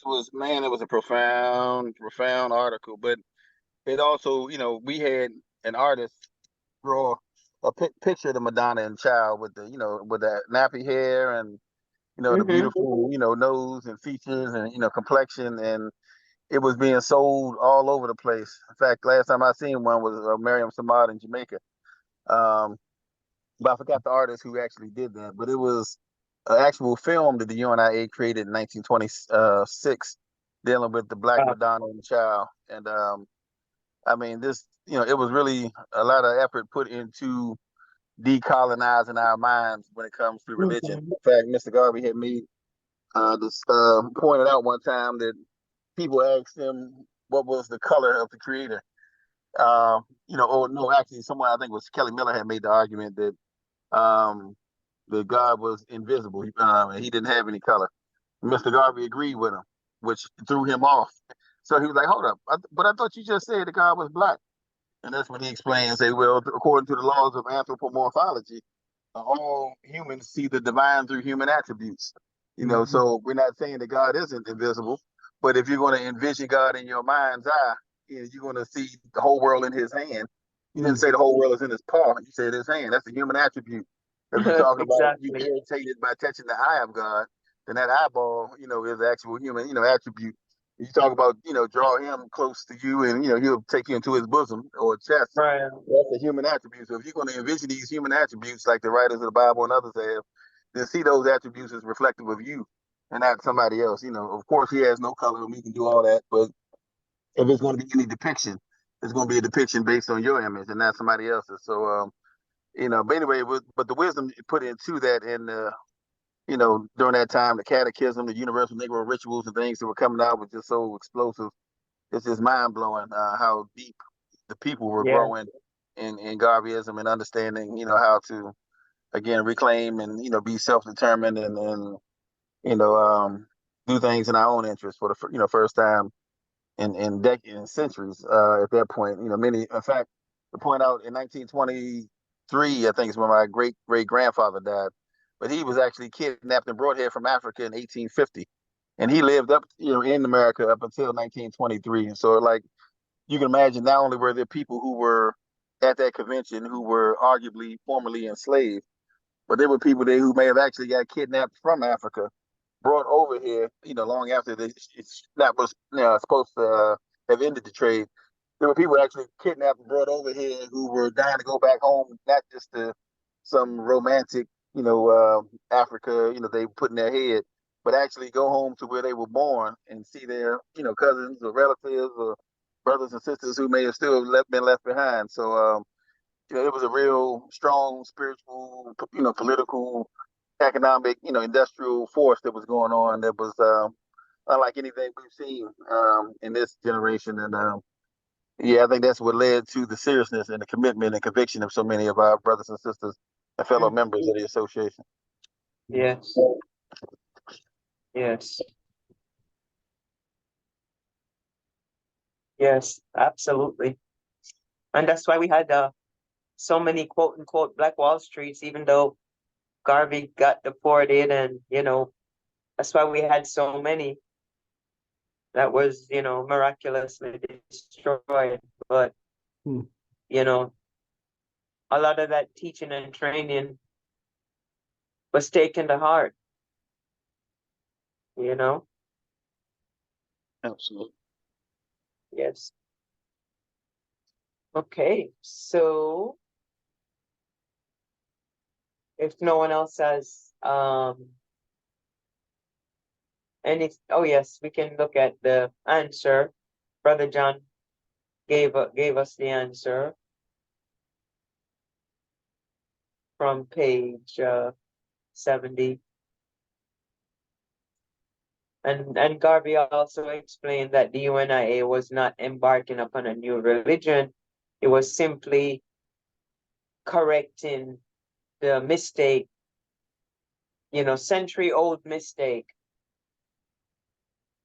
S3: was a profound, profound article. But it also, we had an artist draw a picture of the Madonna and Child with with the nappy hair and the beautiful nose and features and complexion, and it was being sold all over the place. In fact, last time I seen one was Miriam Samad in Jamaica. But I forgot the artist who actually did that. But it was an actual film that the UNIA created in 1926, dealing with the Black Madonna and Child. And I mean, it was really a lot of effort put into decolonizing our minds when it comes to religion. In fact, Mr. Garvey had made this pointed out one time that people asked him what was the color of the creator. Or no, actually, someone, I think it was Kelly Miller, had made the argument that that God was invisible and he didn't have any color. Mr. Garvey agreed with him, which threw him off. So he was like, "Hold up, but I thought you just said that God was black." And that's when he explains, say, well, according to the laws of anthropomorphology, all humans see the divine through human attributes. So we're not saying that God isn't invisible, but if you're going to envision God in your mind's eye, you're going to see the whole world in his hand. You didn't say the whole world is in his paw. You said his hand. That's a human attribute. If you're talking about you irritated by touching the eye of God, then that eyeball, is the actual human, attribute. You talk about, draw him close to you and, he'll take you into his bosom or chest.
S1: Right.
S3: That's a human attribute. So if you're going to envision these human attributes like the writers of the Bible and others have, then see those attributes as reflective of you and not somebody else. Of course, he has no color and we can do all that. But if it's going to be any depiction, it's going to be a depiction based on your image and not somebody else's. So, but anyway, but the wisdom put into that and, during that time, the catechism, the universal Negro rituals and things that were coming out was just so explosive. It's just mind blowing how deep the people were growing in Garveyism and understanding, how to again reclaim and be self-determined and do things in our own interest for the first time in decades and centuries. At that point, many, in fact, to point out in 1923, I think is when my great grandfather died. But he was actually kidnapped and brought here from Africa in 1850, and he lived up, in America up until 1923. And so, like, you can imagine, not only were there people who were at that convention who were arguably formerly enslaved, but there were people there who may have actually got kidnapped from Africa, brought over here, long after that was supposed to have ended the trade. There were people actually kidnapped and brought over here who were dying to go back home, not just to some romantic, Africa, they put in their head, but actually go home to where they were born and see their, cousins or relatives or brothers and sisters who may have still been left behind. So, it was a real strong spiritual, political, economic, industrial force that was going on that was unlike anything we've seen in this generation. And yeah, I think that's what led to the seriousness and the commitment and conviction of so many of our brothers and sisters and fellow members of the association.
S1: Yes. Yes. Yes, absolutely. And that's why we had so many quote unquote Black Wall Streets, even though Garvey got deported, and that's why we had so many that was, miraculously destroyed. But a lot of that teaching and training was taken to heart,
S3: Absolutely.
S1: Yes. Okay, so if no one else has oh yes, we can look at the answer. Brother John gave us the answer from page 70. And Garvey also explained that the UNIA was not embarking upon a new religion. It was simply correcting the mistake, century-old mistake,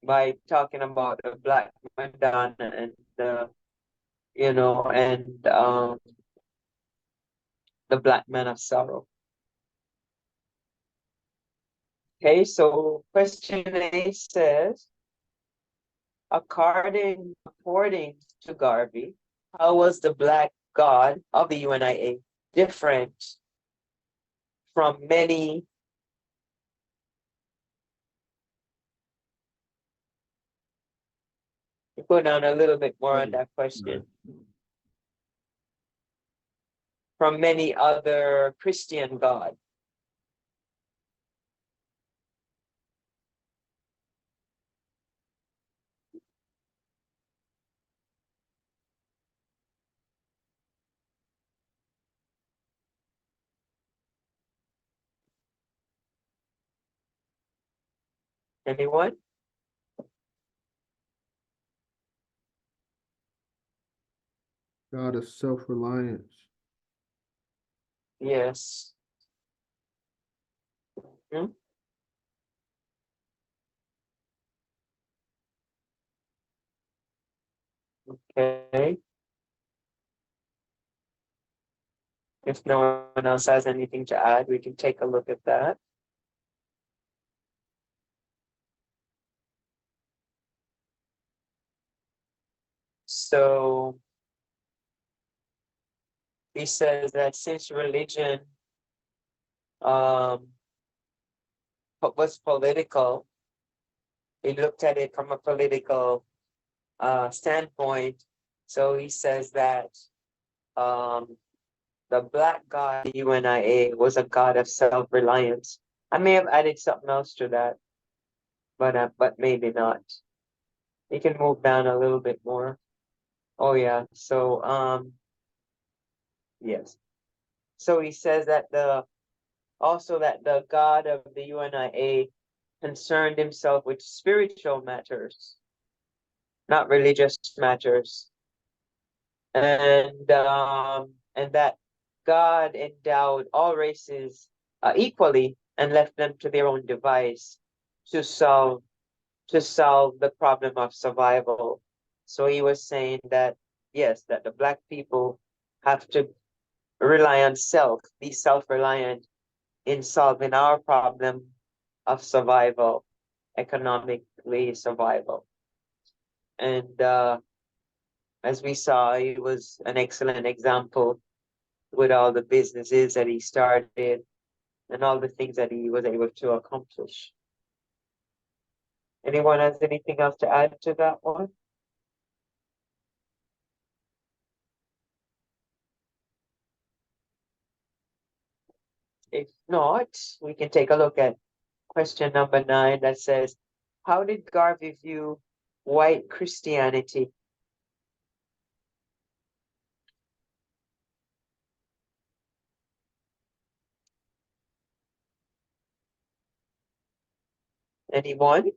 S1: by talking about the Black Madonna and the Black Man of Sorrow. Okay, so question A says, according to Garvey, how was the Black God of the UNIA different from many go down a little bit more on that question. From many other Christian gods? Anyone?
S2: God of self-reliance.
S1: Yes. Okay. If no one else has anything to add, we can take a look at that. So he says that since religion was political, he looked at it from a political standpoint. So he says that the Black God, UNIA, was a God of self-reliance. I may have added something else to that, but maybe not. You can move down a little bit more. Oh yeah. So yes. So he says that the God of the UNIA concerned himself with spiritual matters, not religious matters, and that God endowed all races equally and left them to their own device to solve the problem of survival. So he was saying that yes, that the Black people have to rely on be self-reliant in solving our problem of survival, economically survival. And as we saw, he was an excellent example with all the businesses that he started and all the things that he was able to accomplish. Anyone has anything else to add to that one? If not, we can take a look at question number 9 that says, how did Garvey view white Christianity? Anyone?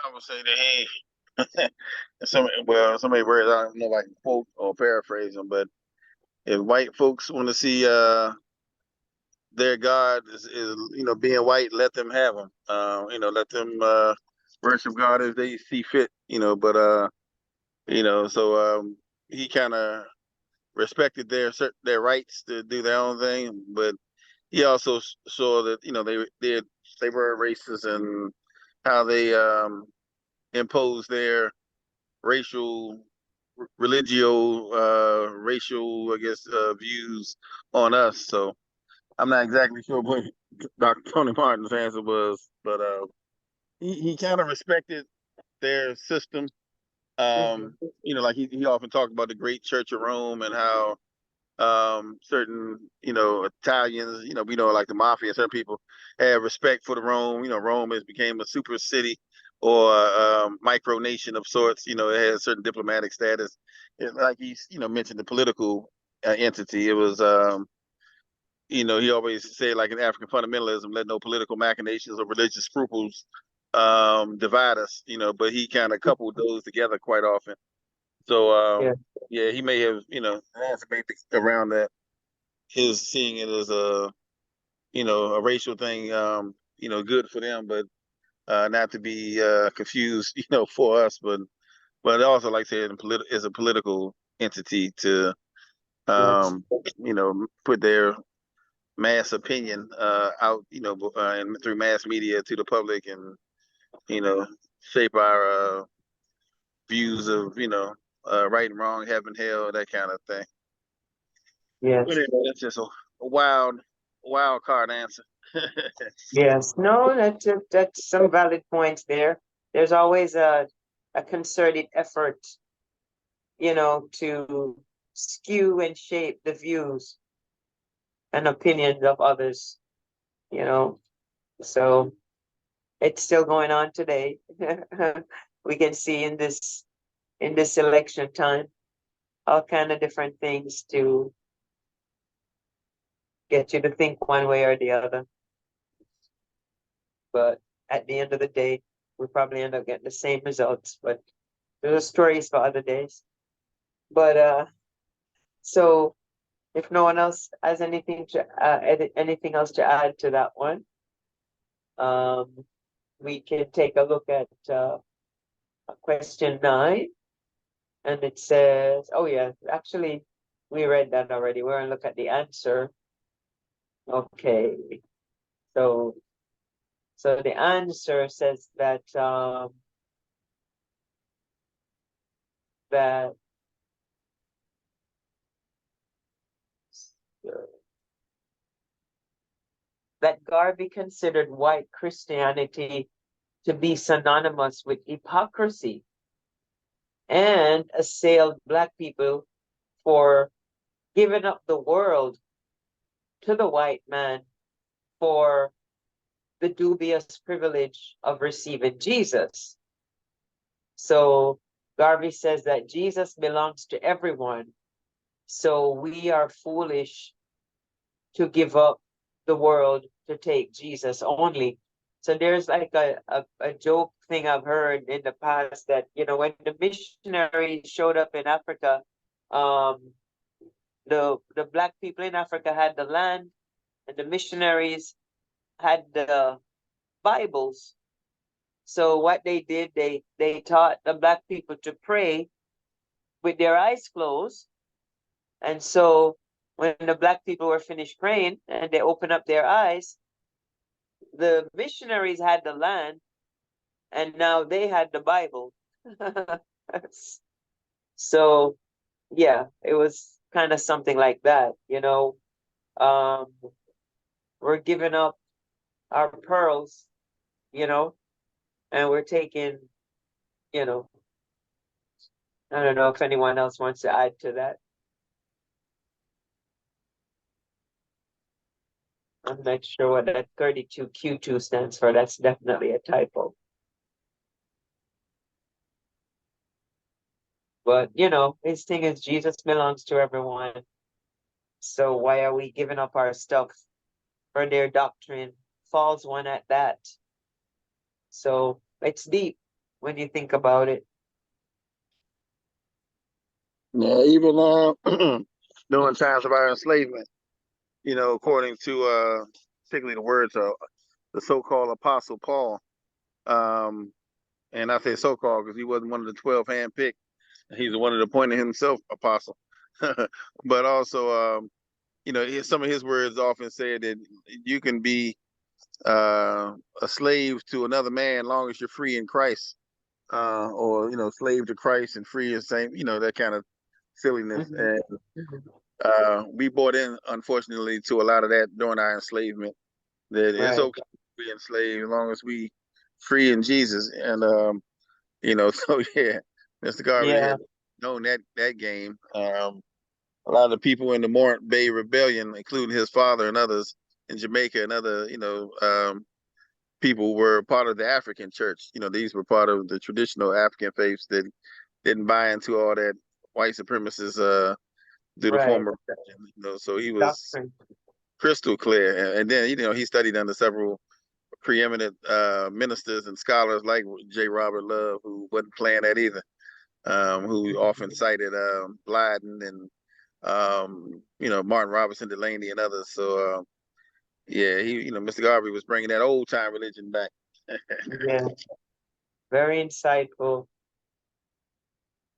S3: I would say that hey, somebody words I don't know if I can quote or paraphrase them, but if white folks want to see their God is being white, let them have them. Let them worship God as they see fit. So he kind of respected their rights to do their own thing, but he also saw that they were racist and how they imposed their racial racial I guess views on us. So I'm not exactly sure what Dr. Tony Martin's answer was, but he kind of respected their system. Like he often talked about the Great Church of Rome and how certain Italians, we know like the mafia, certain people have respect for the Rome. Rome has became a super city or micronation of sorts. It has certain diplomatic status. Like he's mentioned the political entity. It was he always said like in African fundamentalism, let no political machinations or religious scruples divide us. But he kind of coupled those together quite often. So
S1: Yeah.
S3: yeah, he may have has made around that his seeing it as a racial thing, good for them, but not to be confused, for us, but also like I said, is a political entity to
S1: Yes.
S3: put their mass opinion out, and through mass media to the public, and shape our views of right and wrong, heaven, hell, that kind of thing.
S1: Yes.
S3: But anyway, that's just a wild card answer.
S1: Yes. No, that's some valid points there. There's always a concerted effort, to skew and shape the views and opinions of others, you know. So it's still going on today. We can see in this election time all kind of different things to get you to think one way or the other. But at the end of the day, we probably end up getting the same results. But there's stories for other days. But so if no one else has anything else to add to that one, we can take a look at question 9, and it says, oh yeah, actually we read that already. We're gonna look at the answer. Okay, so the answer says that that that Garvey considered white Christianity to be synonymous with hypocrisy and assailed Black people for giving up the world to the white man for the dubious privilege of receiving Jesus. So Garvey says that Jesus belongs to everyone. So we are foolish to give up the world to take Jesus only. So there's like a joke thing I've heard in the past that, when the missionaries showed up in Africa, the Black people in Africa had the land and the missionaries had the Bibles. So what they did, they taught the Black people to pray with their eyes closed. And so when the Black people were finished praying and they opened up their eyes, the missionaries had the land and now they had the Bible. So yeah, it was kind of something like that, you know. Um, we're giving up our pearls, you know, and we're taking, you know, I don't know if anyone else wants to add to that. I'm not sure what that 32Q2 stands for. That's definitely a typo. But, you know, his thing is Jesus belongs to everyone. So why are we giving up our stuff for their doctrine? False one at that. So it's deep when you think about it.
S3: Yeah, even during times of our enslavement, you know, according to particularly the words of the so-called Apostle Paul, um, and I say so-called because he wasn't one of the 12 handpicked. He's the one that appointed himself apostle. But also, you know, some of his words often said that you can be a slave to another man long as you're free in Christ, or you know, slave to Christ and free is same, you know, that kind of silliness.
S1: Mhm.
S3: And
S1: Mhm.
S3: we bought in, unfortunately, to a lot of that during our enslavement. That it's
S1: Right.
S3: okay to be enslaved as long as we free in Jesus. And you know, so yeah, Mr. Garvey
S1: Yeah.
S3: had known that game. A lot of the people in the Morant Bay Rebellion, including his father and others in Jamaica and other, you know, people were part of the African church. You know, these were part of the traditional African faiths that didn't buy into all that white supremacist through the
S1: Right.
S3: former religion. You know, so he was
S1: Doctrine.
S3: crystal clear. And then, you know, he studied under several preeminent ministers and scholars like J. Robert Love, who wasn't playing that either, who often cited Blyden and you know, Martin Robertson Delaney and others. So yeah, he, you know, Mr. Garvey was bringing that old time religion back.
S1: Yeah. Very insightful.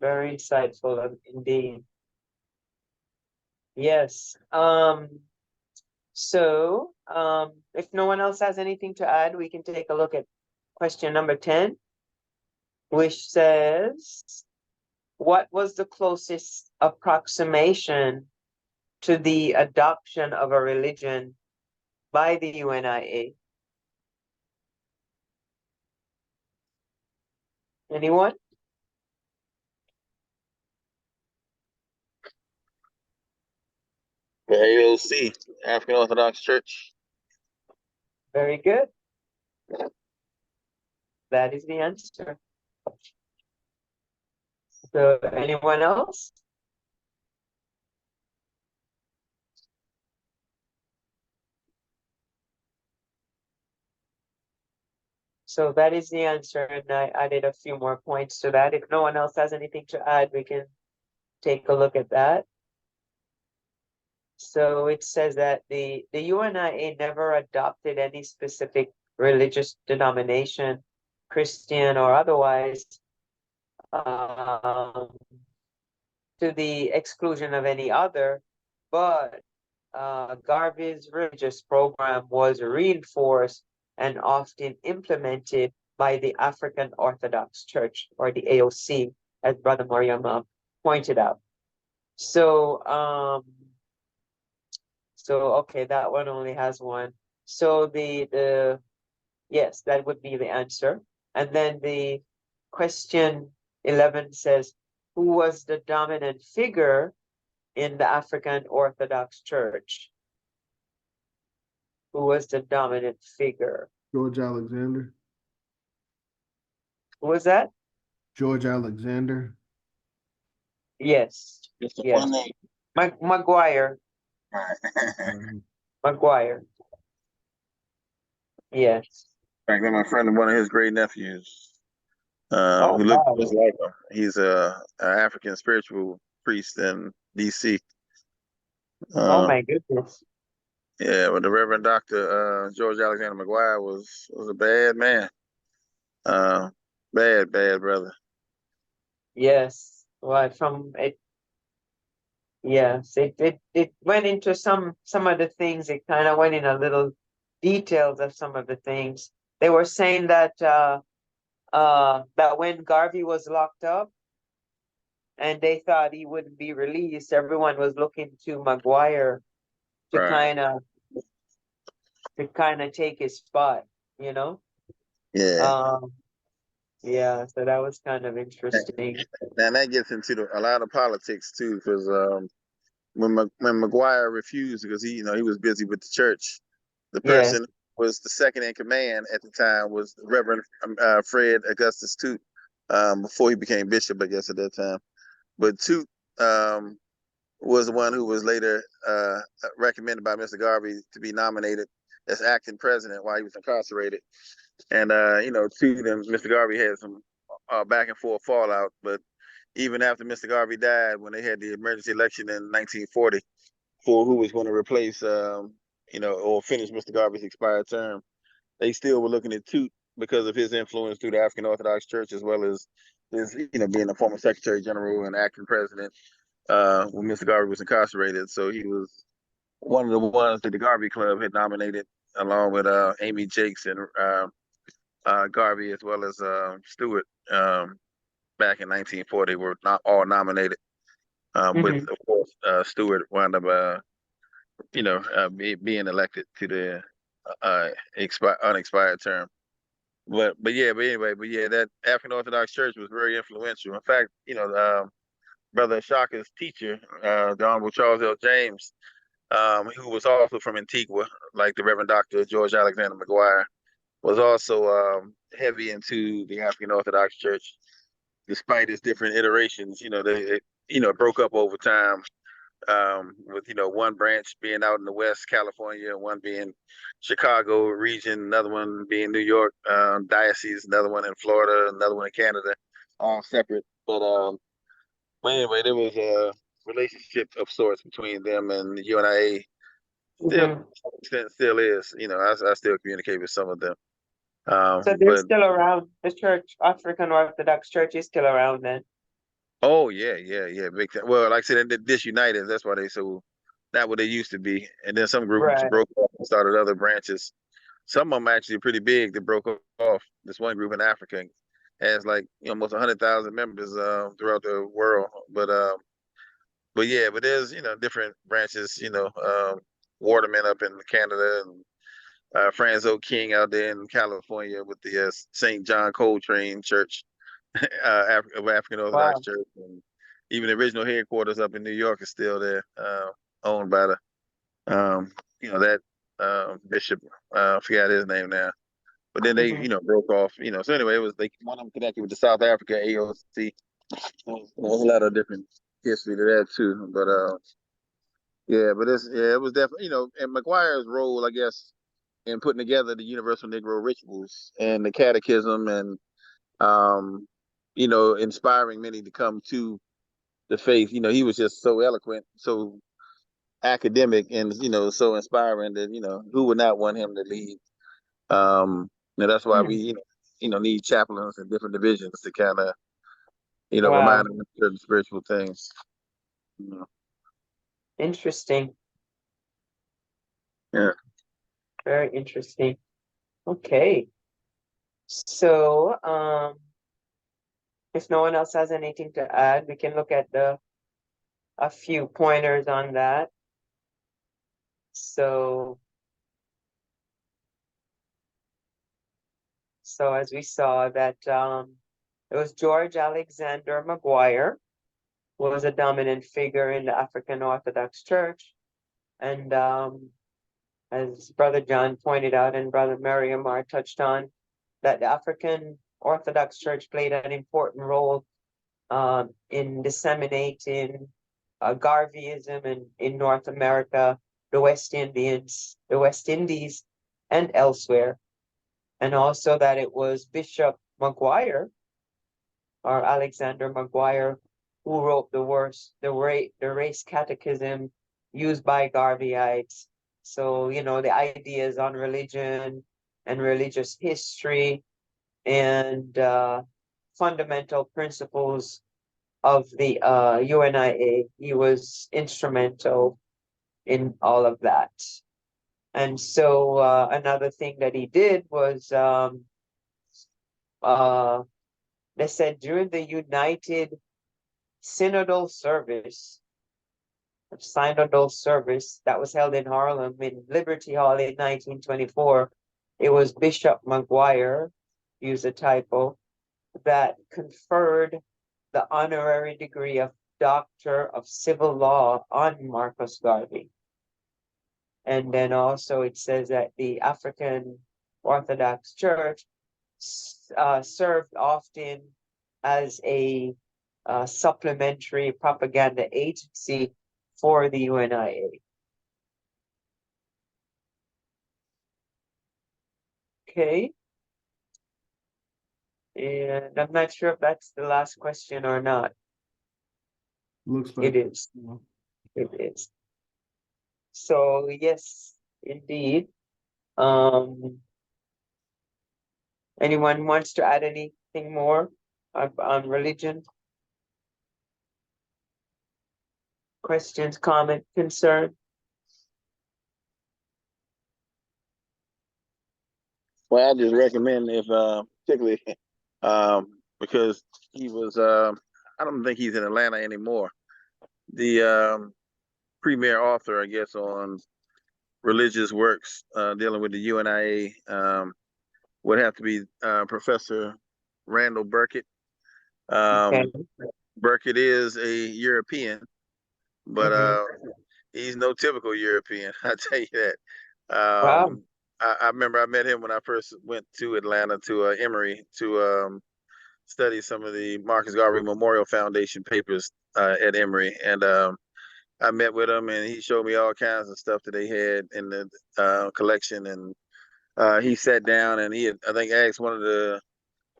S1: Very insightful indeed. Yes. So, if no one else has anything to add, we can take a look at question number 10, which says, what was the closest approximation to the adoption of a religion by the UNIA? Anyone?
S3: The AOC, African Orthodox Church.
S1: Very good. That is the answer. So, anyone else? So that is the answer, and I added a few more points to that. If no one else has anything to add, we can take a look at that. So it says that the UNIA never adopted any specific religious denomination, Christian or otherwise, um, to the exclusion of any other, but Garvey's religious program was reinforced and often implemented by the African Orthodox Church, or the AOC, as Brother Mariam pointed out. So, okay, that one only has one. So yes, that would be the answer. And then the question 11 says, who was the dominant figure in the African Orthodox Church? Who was the dominant figure?
S2: George Alexander.
S1: Who was that?
S2: George Alexander.
S1: Yes.
S3: Just a
S1: Yes.
S3: fun name.
S1: Maguire. Maguire. Yes.
S3: Back then, my friend, one of his great nephews,
S1: Oh,
S3: who looked
S1: wow.
S3: just like him. He's a African spiritual priest in D.C.
S1: Oh,
S3: Uh,
S1: my goodness.
S3: yeah, but the Reverend Doctor George Alexander McGuire was a bad man. Bad brother.
S1: Yes. Well, from it, yes, it went into some of the things. It kind of went in a little details of some of the things. They were saying that that when Garvey was locked up and they thought he wouldn't be released, everyone was looking to McGuire to
S3: Right.
S1: kind of take his spot, you know?
S3: Yeah.
S1: Um, yeah, so that was kind of interesting.
S3: And that gets into a lot of politics too, because when McGuire refused because he was busy with the church, the
S1: Yeah.
S3: person who was the second in command at the time was Reverend Fred Augustus Toot, before he became bishop, I guess at that time. But Toot was the one who was later recommended by Mr. Garvey to be nominated as acting president while he was incarcerated. And Toot and Mr. Garvey had some back and forth fallout, but even after Mr. Garvey died, when they had the emergency election in 1940 for who was going to replace, or finish Mr. Garvey's expired term, they still were looking at Toot because of his influence through the African Orthodox Church, as well as his, being a former Secretary General and acting president when Mr. Garvey was incarcerated. So he was one of the ones that the Garvey Club had nominated, along with Amy Jakes and Garvey, as well as Stewart. Back in 1940, were not all nominated. But
S1: Mhm.
S3: of course, Stewart wound up, being elected to the unexpired term. But anyway, that African Orthodox Church was very influential. In fact, Brother Shaka's teacher, the Honorable Charles L. James, who was also from Antigua, like the Reverend Dr. George Alexander McGuire, was also heavy into the African Orthodox Church, despite its different iterations. They broke up over time, with one branch being out in the West California, one being Chicago region, another one being New York diocese, another one in Florida, another one in Canada, all separate. But anyway, there was a relationship of sorts between them and the UNIA. Still,
S1: Mhm.
S3: still is. I still communicate with some of them.
S1: So they're
S3: But
S1: still around. The church, African Orthodox Church, is still around then.
S3: oh yeah, big time. Well, like I said, they're disunited. That's why they so not what they used to be. And then some groups
S1: Right.
S3: broke off and started other branches. Some of them actually pretty big that broke off. This one group in Africa has like almost 100,000 members throughout the world. But there's different branches. Waterman up in Canada, and Franzo King out there in California with the St. John Coltrane Church of African Orthodox
S1: Wow.
S3: Church, and even the original headquarters up in New York is still there, owned by the that bishop. I forgot his name now. But then they,
S1: Mhm.
S3: broke off. So anyway, it was like one of them connected with the South Africa AOC. There's a lot of different history to that too. But it was definitely and McGuire's role, I guess, in putting together the Universal Negro Rituals and the Catechism, and inspiring many to come to the faith. He was just so eloquent, so academic, and so inspiring that who would not want him to lead. That's why we
S1: Hmm.
S3: need chaplains and different divisions to kind of remind
S1: Wow.
S3: them of certain spiritual things. You know.
S1: Interesting.
S3: Yeah.
S1: Very interesting. Okay. So, if no one else has anything to add, we can look at a few pointers on that. So, as we saw that it was George Alexander McGuire who was a dominant figure in the African Orthodox Church. And as Brother John pointed out and Brother Miriam touched on, that the African Orthodox Church played an important role in disseminating Garveyism in North America, the West Indies, and elsewhere. And also that it was Bishop McGuire, or Alexander McGuire, who wrote the race catechism used by Garveyites. So, the ideas on religion and religious history and fundamental principles of the UNIA. He was instrumental in all of that. And so another thing that he did was they said during the United Synodal service that was held in Harlem in Liberty Hall in 1924, it was Bishop McGuire, use a typo, that conferred the honorary degree of Doctor of Civil Law on Marcus Garvey. And then also it says that the African Orthodox Church served often as a supplementary propaganda agency for the UNIA. Okay. And I'm not sure if that's the last question or not.
S2: Looks like
S1: It is. It is. So yes, indeed. Anyone wants to add anything more on religion? Questions, comment, concern?
S3: Well, I just recommend if particularly because he was I don't think he's in Atlanta anymore. The premier author, I guess, on religious works dealing with the UNIA would have to be Professor Randall Burkett.
S1: Okay.
S3: Burkett is a European, but he's no typical European. I tell you that.
S1: Wow.
S3: I remember I met him when I first went to Atlanta to Emory to study some of the Marcus Garvey Memorial Foundation papers at Emory, and I met with him, and he showed me all kinds of stuff that they had in the collection, and he sat down and he had, I think, asked one of the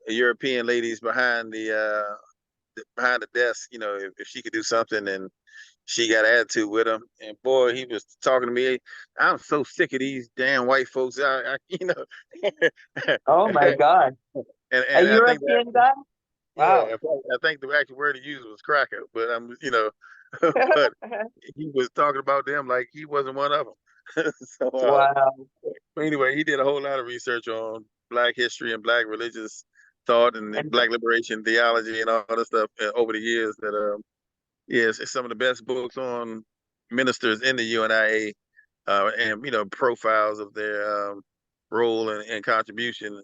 S3: European ladies behind the desk, you know, if she could do something, and she got attitude with him. And boy, he was talking to me. I'm so sick of these damn white folks. You know,
S1: Oh my God. A
S3: and I think that,
S1: European guy?
S3: yeah,
S1: Wow.
S3: I think the actual word he used was cracker, but I'm, you know, but he was talking about them like he wasn't one of them. So,
S1: Wow.
S3: anyway, he did a whole lot of research on Black history and Black religious thought and
S1: And
S3: Black liberation theology and all that stuff over the years. That yes, it's some of the best books on ministers in the UNIA, and you know, profiles of their role and contribution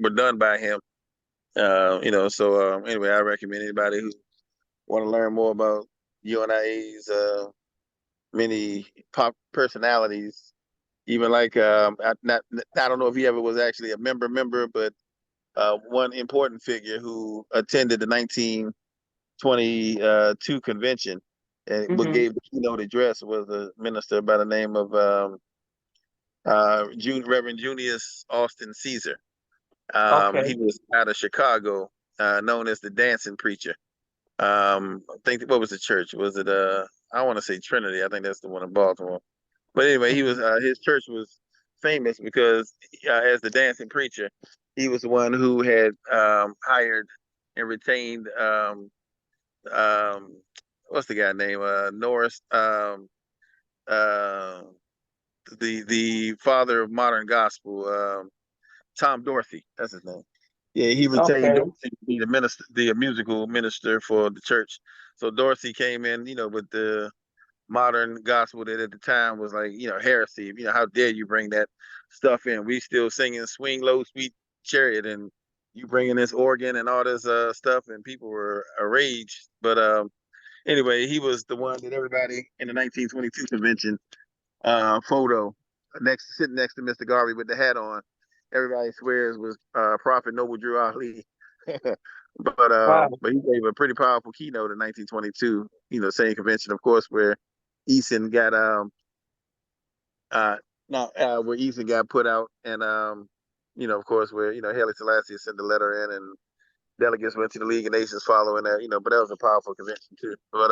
S3: were done by him. You know, so anyway, I recommend anybody who want to learn more about UNIA's many pop personalities. Even like I don't know if he ever was actually a member, but one important figure who attended the 1922 convention and what
S1: mhm.
S3: gave the keynote address was a minister by the name of Reverend Junius Austin Caesar.
S1: Okay.
S3: He was out of Chicago, known as the dancing preacher. I think what was the church? Was it I want to say Trinity. I think that's the one in Baltimore. But anyway, he was
S1: Mhm.
S3: his church was famous because as the dancing preacher, he was the one who had hired and retained um, what's the guy name? Norris, uh, the father of modern gospel, Tom Dorothy. That's his name. Yeah, he retained
S1: Okay.
S3: Dorothy to be the minister, the musical minister for the church. So Dorothy came in, you know, with the modern gospel that at the time was like, you know, heresy. You know, how dare you bring that stuff in? We still singing "Swing Low, Sweet Chariot," and you bringing this organ and all this stuff, and people were enraged. But anyway, he was the one that everybody in the 1922 convention photo sitting next to Mr. Garvey with the hat on. Everybody swears was Prophet Noble Drew Ali.
S1: Wow.
S3: But he gave a pretty powerful keynote in 1922. You know, same convention, of course, where Eason got uh not where Eason got put out, and you know, of course, where you know Haile Selassie sent the letter in, and delegates went to the League of Nations following that. You know, but that was a powerful convention too. But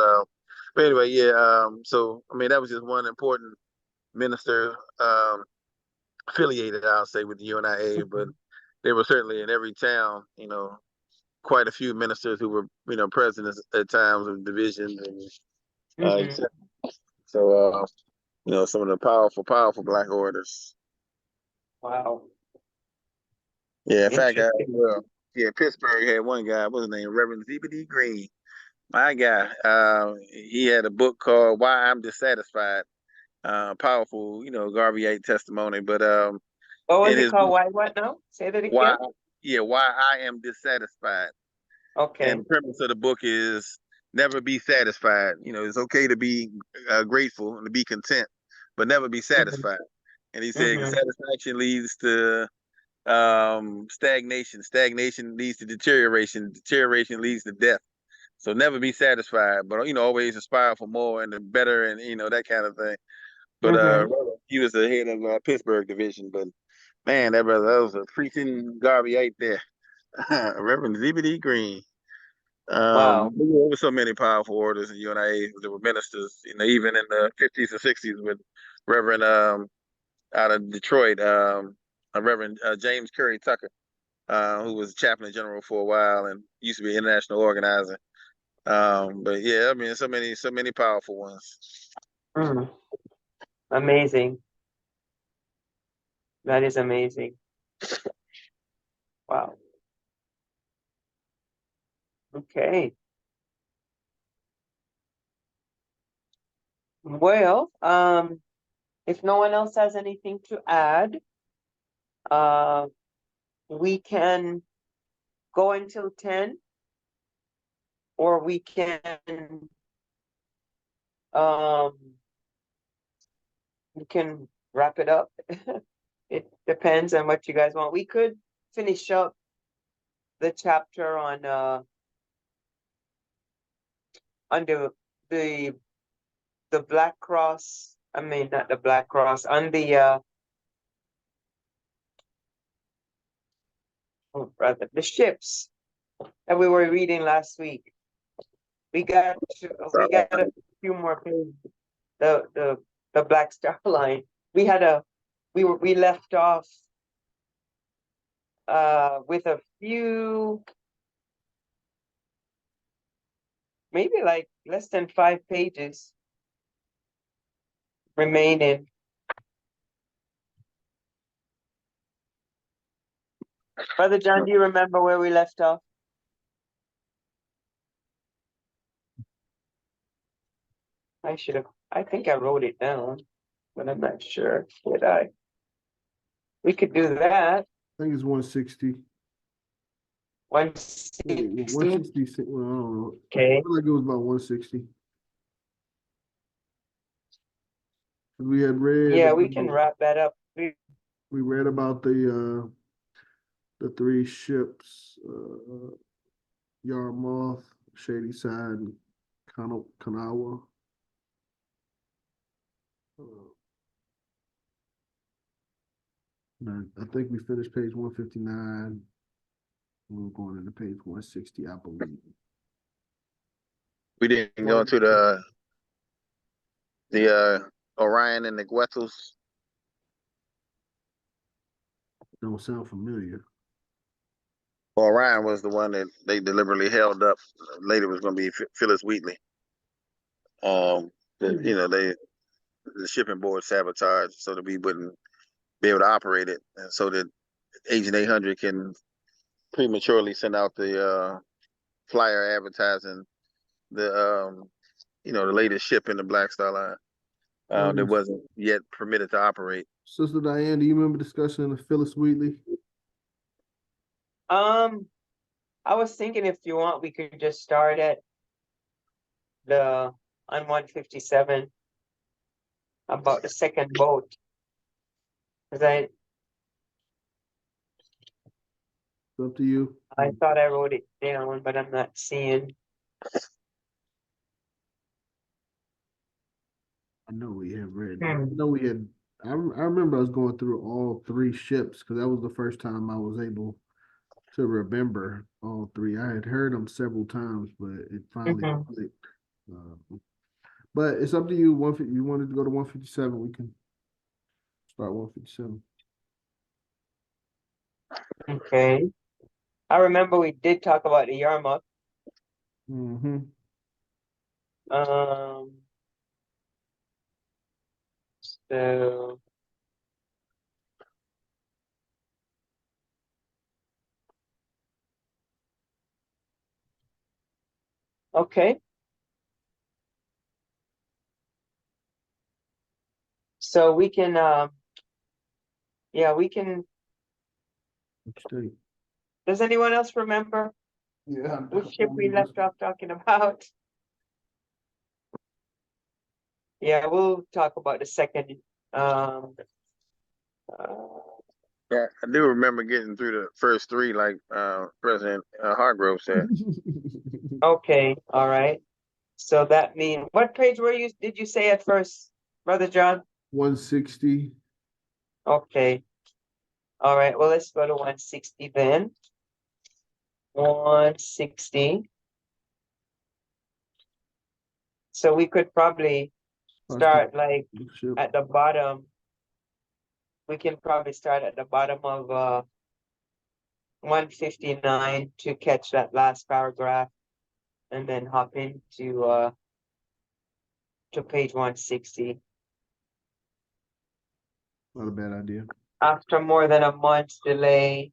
S3: anyway, yeah. So I mean, that was just one important minister affiliated, I'll say, with the UNIA, but
S1: Mhm.
S3: there were certainly in every town, you know, quite a few ministers who were, you know, presidents at times of divisions and
S1: Mhm.
S3: etc. So, you know, some of the powerful Black orators.
S1: Wow.
S3: Yeah, in fact,
S1: Interesting.
S3: Yeah, Pittsburgh had one guy, what's his name? Reverend ZBD Green. My guy. He had a book called Why I'm Dissatisfied. Powerful, Garveyite testimony. But
S1: What was
S3: in
S1: it
S3: his
S1: called?
S3: book,
S1: Why what now? Say that
S3: why
S1: again.
S3: why I am dissatisfied. And
S1: Okay.
S3: the premise of the book is never be satisfied. It's okay to be grateful and to be content, but never be
S1: Mm-hmm.
S3: satisfied. And he said
S1: Mm-hmm.
S3: satisfaction leads to stagnation. Stagnation leads to deterioration. Deterioration leads to death. So never be satisfied, but always aspire for more and the better, and that kind of thing. But
S1: Mm-hmm.
S3: he was the head of Pittsburgh division. But man, that was a preaching Garveyite there, Reverend ZBD Green.
S1: Wow.
S3: There were so many powerful orders in UNIA. There were ministers, even in the 50s and 60s with Reverend out of Detroit, Reverend James Curry Tucker, who was chaplain general for a while and used to be an international organizer. But yeah, I mean, so many powerful ones.
S1: Mm. Amazing. That is amazing. Wow. Okay. Well, if no one else has anything to add, uh, we can go until 10, or we um can wrap it up. It depends on what you guys want. We could finish up the chapter on the the Black Cross. I mean, not the Black Cross, on the rather the ships that we were reading last week. We got a few more pages. The Black Star Line. We left off with a few, maybe like less than 5 pages remaining. Brother John, do you remember where we left off? I think I wrote it down, but I'm not sure. Did I? We could do that.
S2: I think it's 160.
S1: 160.
S2: 160. Well, I don't know. I
S1: Okay.
S2: feel like it was about 160. We had read.
S1: Yeah, we can wrap that up.
S2: We read about the three ships, Yarmouth, Shady Side, and Kanawa. I think we finished page 159. We're going into page 160, I believe.
S3: We didn't go into the Orion and the Guetos.
S2: Don't sound familiar.
S3: Orion was the one that they deliberately held up. Later was going to be Phyllis Wheatley. The shipping board sabotaged so that we wouldn't be able to operate it, and so that Agent 800 can prematurely send out the flyer advertising the latest ship in the Black Star Line that wasn't yet permitted to operate.
S2: Sister Diane, do you remember discussing the Phyllis Wheatley?
S1: I was thinking if you want, we could just start at on 157 about the second boat. Because
S2: It's up to you.
S1: I thought I wrote it down, but I'm not seeing.
S2: I know we had read.
S1: Hmm.
S2: I know we had. I remember I was going through all three ships because that was the first time I was able to remember all three. I had heard them several times, but it finally clicked. But it's up to you. You wanted to go to 157, we can start 157.
S1: Okay. I remember we did talk about the Yarmouth.
S2: Mm-hmm.
S1: So Okay. So we can, yeah, we can,
S2: Which state?
S1: does anyone else remember
S2: Yeah.
S1: which ship we left off talking about? Yeah, we'll talk about the second, uh,
S3: Yeah, I do remember getting through the first three, like President Hargrove said.
S1: okay, all right. So that means, what page did you say at first, Brother John?
S2: 160.
S1: Okay, all right, well, let's go to 160 then. 160. So we could probably start like
S2: Ship.
S1: at the bottom. We can probably start at the bottom of 159 to catch that last paragraph and then hop into to page 160.
S2: Not a bad idea.
S1: After more than a month's delay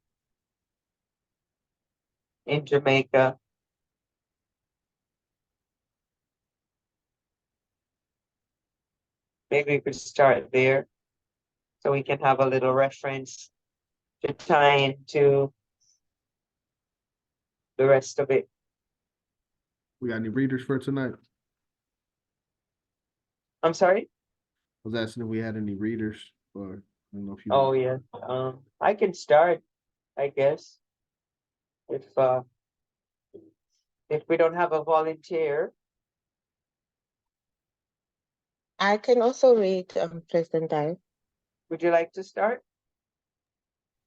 S1: in Jamaica, maybe we could start there so we can have a little reference to tie into the rest of it.
S2: We got any readers for tonight?
S1: I'm sorry?
S2: I was asking if we had any readers, or I don't know if you.
S1: Oh yeah. I can start, I guess. If we don't have a volunteer.
S5: I can also read, President Dai.
S1: Would you like to start?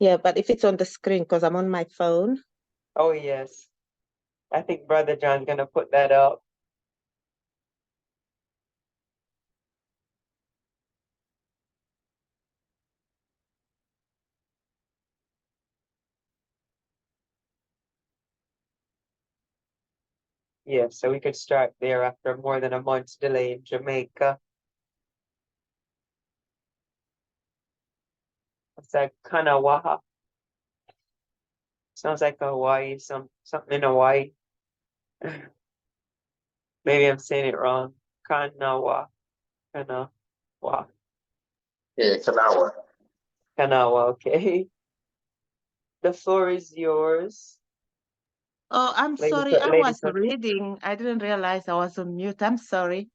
S5: Yeah, but if it's on the screen, because I'm on my phone.
S1: Oh yes. I think Brother John's gonna put that up. Yeah, so we could start there after more than a month's delay in Jamaica. It's like Kanawaha. Sounds like Hawaii, something in Hawaii. Maybe I'm saying it wrong. Kanawa. Kanawa.
S3: Yeah, Kanawa.
S1: Kanawa, okay. The floor is yours.
S5: Oh, I'm
S1: Lady
S5: sorry. I
S1: Lady
S5: was reading. I didn't realize I was on mute. I'm sorry.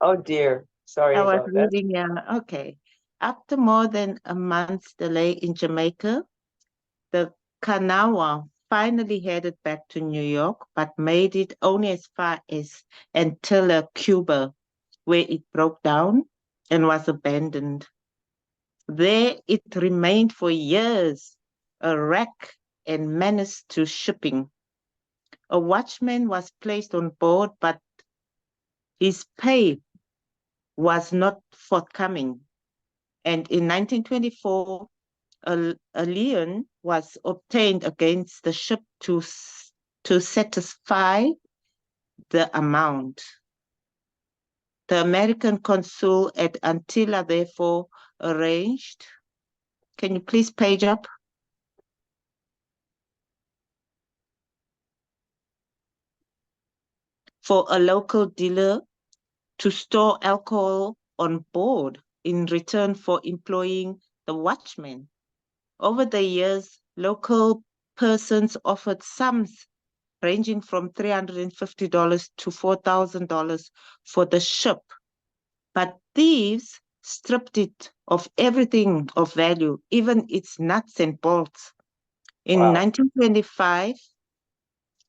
S1: Oh dear. Sorry
S5: I was
S1: about that.
S5: reading. Yeah. Okay. After more than a month's delay in Jamaica, the Kanawha finally headed back to New York, but made it only as far as Antigua, Cuba, where it broke down and was abandoned. There it remained for years, a wreck and menace to shipping. A watchman was placed on board, but his pay was not forthcoming. And in 1924, a lien was obtained against the ship to satisfy the amount. The American consul at Antigua therefore arranged. Can you please page up? For a local dealer to store alcohol on board in return for employing the watchman. Over the years, local persons offered sums ranging from $350 to $4,000 for the ship, but thieves stripped it of everything of value, even its nuts and bolts. In 1925,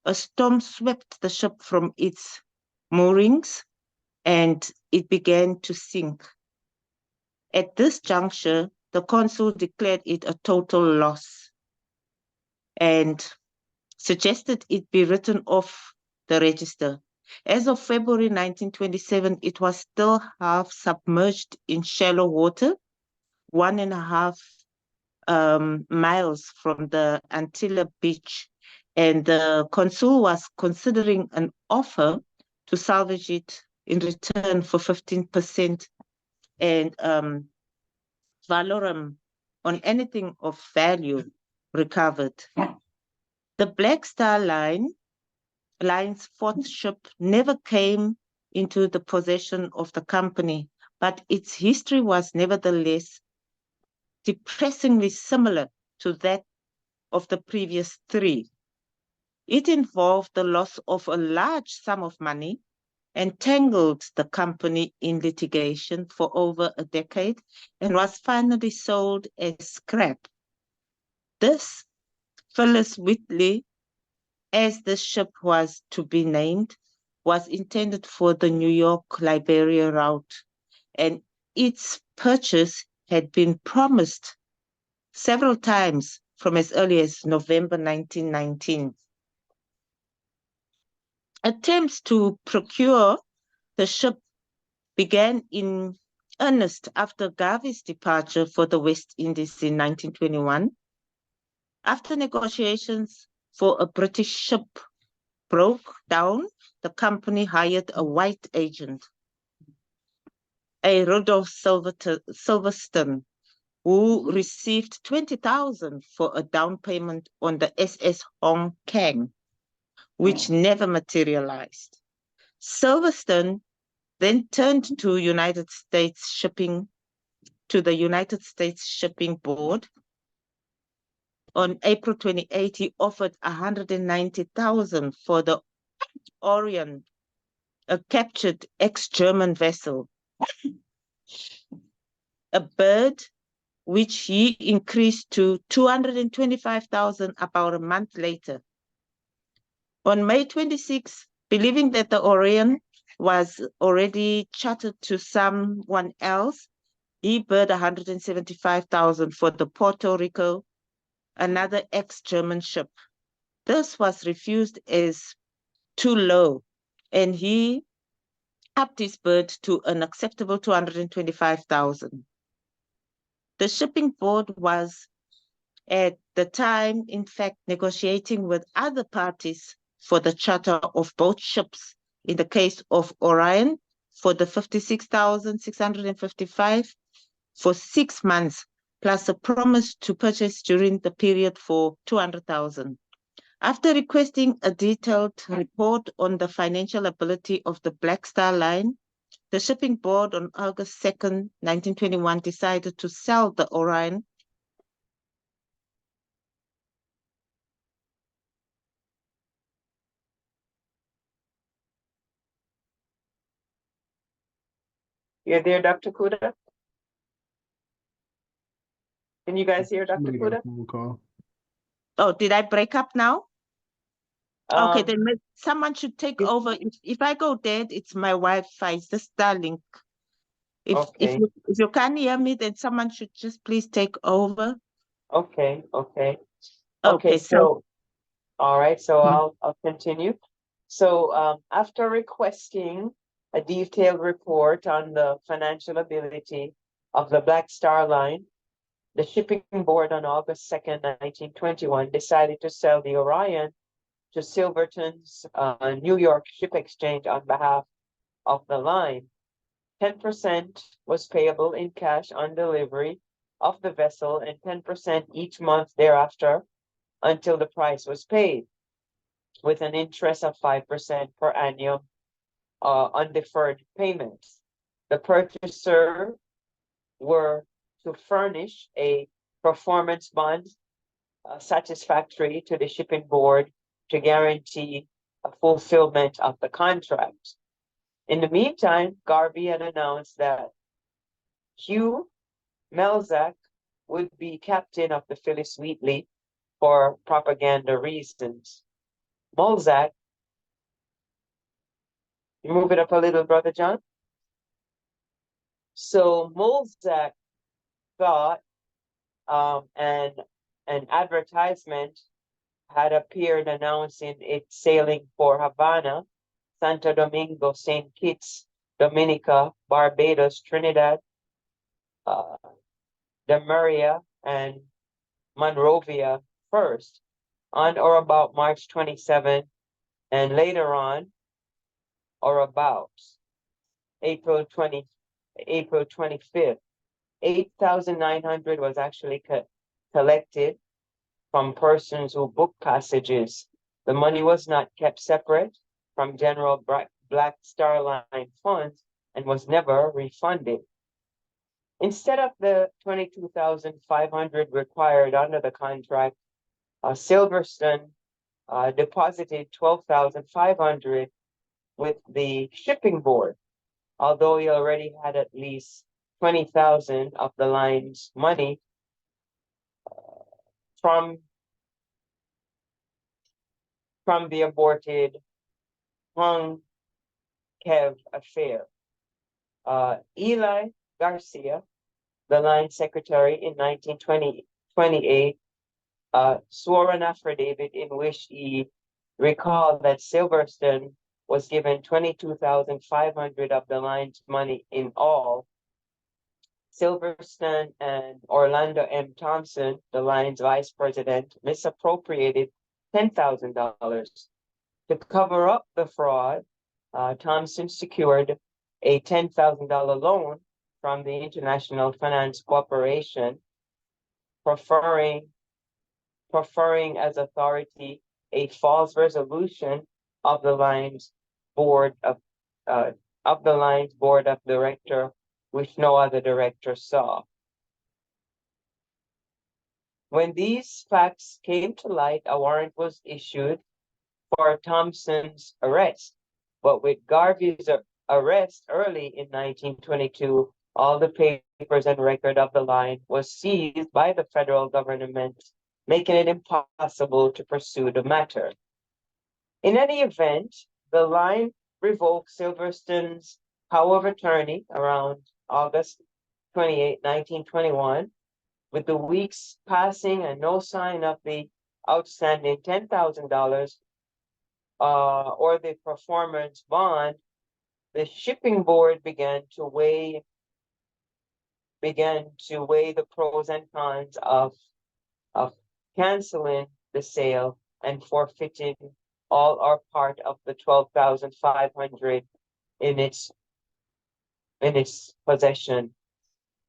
S5: a storm swept the ship from its moorings and it began to sink. At this juncture, the consul declared it a total loss and suggested it be written off the register. As of February 1927, it was still half submerged in shallow water, 1.5 miles from the Antigua beach, and the consul was considering an offer to salvage it in return for 15% and valorum on anything of value recovered. The Black Star Line Line's fourth ship never came into the possession of the company, but its history was nevertheless depressingly similar to that of the previous three. It involved the loss of a large sum of money, entangled the company in litigation for over a decade, and was finally sold as scrap. This Phyllis Whitley, as the ship was to be named, was intended for the New York-Liberia route, and its purchase had been promised several times from as early as November 1919. Attempts to procure the ship began in earnest after Garvey's departure for the West Indies in 1921. After negotiations for a British ship broke down, the company hired a white agent, a Rudolph Silverstone, who received $20,000 for a down payment on the SS Hong Kong, which never materialized. Silverstone then turned to the United States Shipping Board. On April 28, he offered $190,000 for the Orion, a captured ex-German vessel, a bird which he increased to $225,000 about a month later. On May 26, believing that the Orion was already chartered to someone else, he bid $175,000 for the Puerto Rico, another ex-German ship. This was refused as too low, and he upped his bid to an acceptable $225,000. The shipping board was at the time, in fact, negotiating with other parties for the charter of both ships. In the case of Orion, for the $56,655 for 6 months, plus a promise to purchase during the period for $200,000. After requesting a detailed report on the financial ability of the Black Star Line, the shipping board on August 2nd, 1921 decided to sell the Orion
S1: You're there, Dr. Kuda? Can you guys hear Dr.
S2: Somebody got a
S1: Kuda?
S2: phone call.
S5: Oh, did I break up now? Okay,
S1: Um,
S5: then someone should take
S1: if-
S5: over. If I go dead, it's my Wi-Fi, it's the Starlink. If
S1: Okay.
S5: you can't hear me, then someone should just please take over.
S1: Okay, okay.
S5: Okay, so
S1: All right, so
S5: Mhm.
S1: I'll continue. So after requesting a detailed report on the financial ability of the Black Star Line, the shipping board on August 2nd, 1921 decided to sell the Orion to Silverton's New York Ship Exchange on behalf of the line. 10% was payable in cash on delivery of the vessel and 10% each month thereafter until the price was paid, with an interest of 5% per annum on deferred payments. The purchaser were to furnish a performance bond satisfactory to the shipping board to guarantee a fulfillment of the contract. In the meantime, Garvey had announced that Hugh Melzack would be captain of the Phyllis Wheatley for propaganda reasons. Melzack, you move it up a little, Brother John. So Melzack thought an advertisement had appeared announcing it sailing for Havana, Santo Domingo, St. Kitts, Dominica, Barbados, Trinidad, the Maria, and Monrovia first, on or about March 27, and later on, or about April 25th. 8,900 was actually collected from persons who booked passages The money was not kept separate from general Black Star Line funds and was never refunded. Instead of the $22,500 required under the contract, Silverstone deposited $12,500 with the shipping board, although he already had at least $20,000 of the line's money from the aborted Hong Kev affair. Eli Garcia, the line secretary in 1928, swore an affidavit in which he recalled that Silverstone was given $22,500 of the line's money in all. Silverstone and Orlando M. Thompson, the line's vice president, misappropriated $10,000. To cover up the fraud, Thompson secured a $10,000 loan from the International Finance Corporation, preferring as authority a false resolution of the line's board of director, which no other director saw. When these facts came to light, a warrant was issued for Thompson's arrest, but with Garvey's arrest early in 1922, all the papers and record of the line was seized by the federal government, making it impossible to pursue the matter. In any event, the line revoked Silverstone's power of attorney around August 28, 1921, with the weeks passing and no sign of the outstanding $10,000 or the performance bond. The shipping board began to weigh the pros and cons of canceling the sale and forfeiting all or part of the $12,500 in its possession.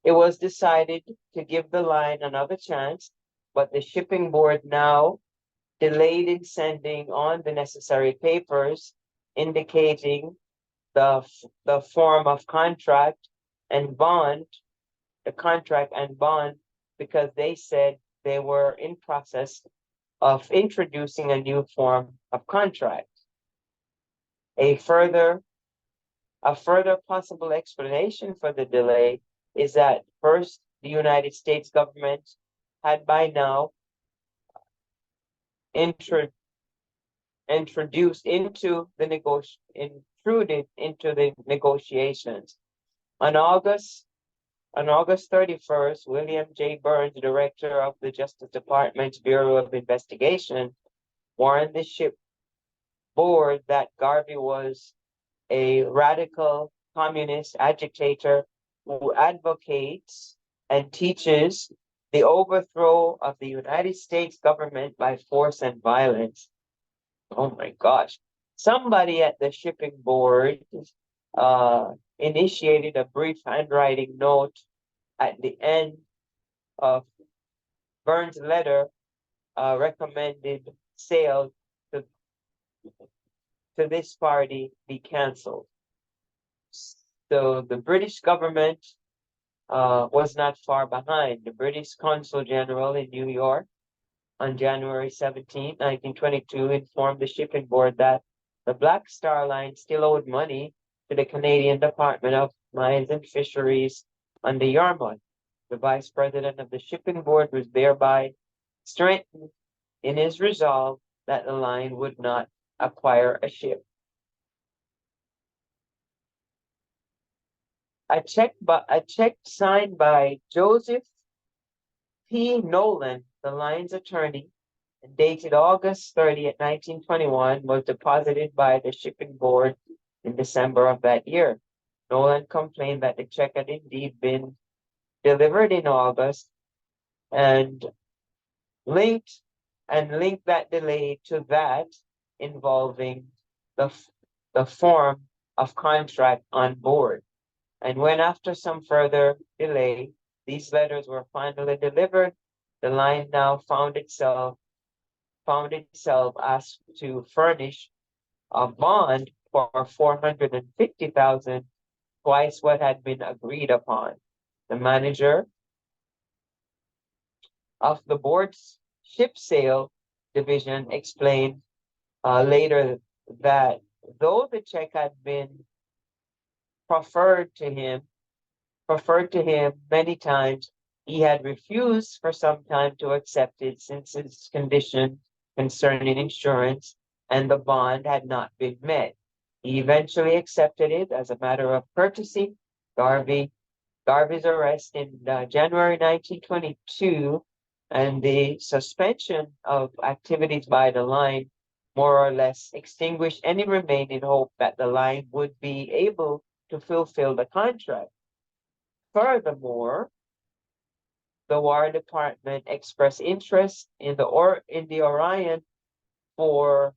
S1: It was decided to give the line another chance, but the shipping board now delayed in sending on the necessary papers indicating the form of contract and bond, because they said they were in process of introducing a new form of contract. A further possible explanation for the delay is that first, the United States government had by now intruded into the negotiations. On August 31st, William J. Burns, director of the Justice Department's Bureau of Investigation, warned the ship board that Garvey was a radical communist agitator who advocates and teaches the overthrow of the United States government by force and violence. Oh my gosh. Somebody at the shipping board initiated a brief handwriting note at the end of Burns' letter, recommended sale to this party be canceled. So the British government was not far behind. The British Consul General in New York on January 17, 1922, informed the shipping board that the Black Star Line still owed money to the Canadian Department of Mines and Fisheries under Yarmouth. The vice president of the shipping board was thereby strengthened in his resolve that the line would not acquire a ship. A check signed by Joseph P. Nolan, the line's attorney, and dated August 30th, 1921, was deposited by the shipping board in December of that year. Nolan complained that the check had indeed been delivered in August and linked that delay to that involving the form of contract on board. And when after some further delay, these letters were finally delivered, the line now found itself found itself asked to furnish a bond for 450,000, twice what had been agreed upon. The manager of the board's ship sale division explained later that though the check had been proffered to him many times, he had refused for some time to accept it since his condition concerning insurance and the bond had not been met. He eventually accepted it as a matter of courtesy. Garvey's arrest in January 1922 and the suspension of activities by the line more or less extinguished any remaining hope that the line would be able to fulfill the contract. Furthermore, the War Department expressed interest in the Orion for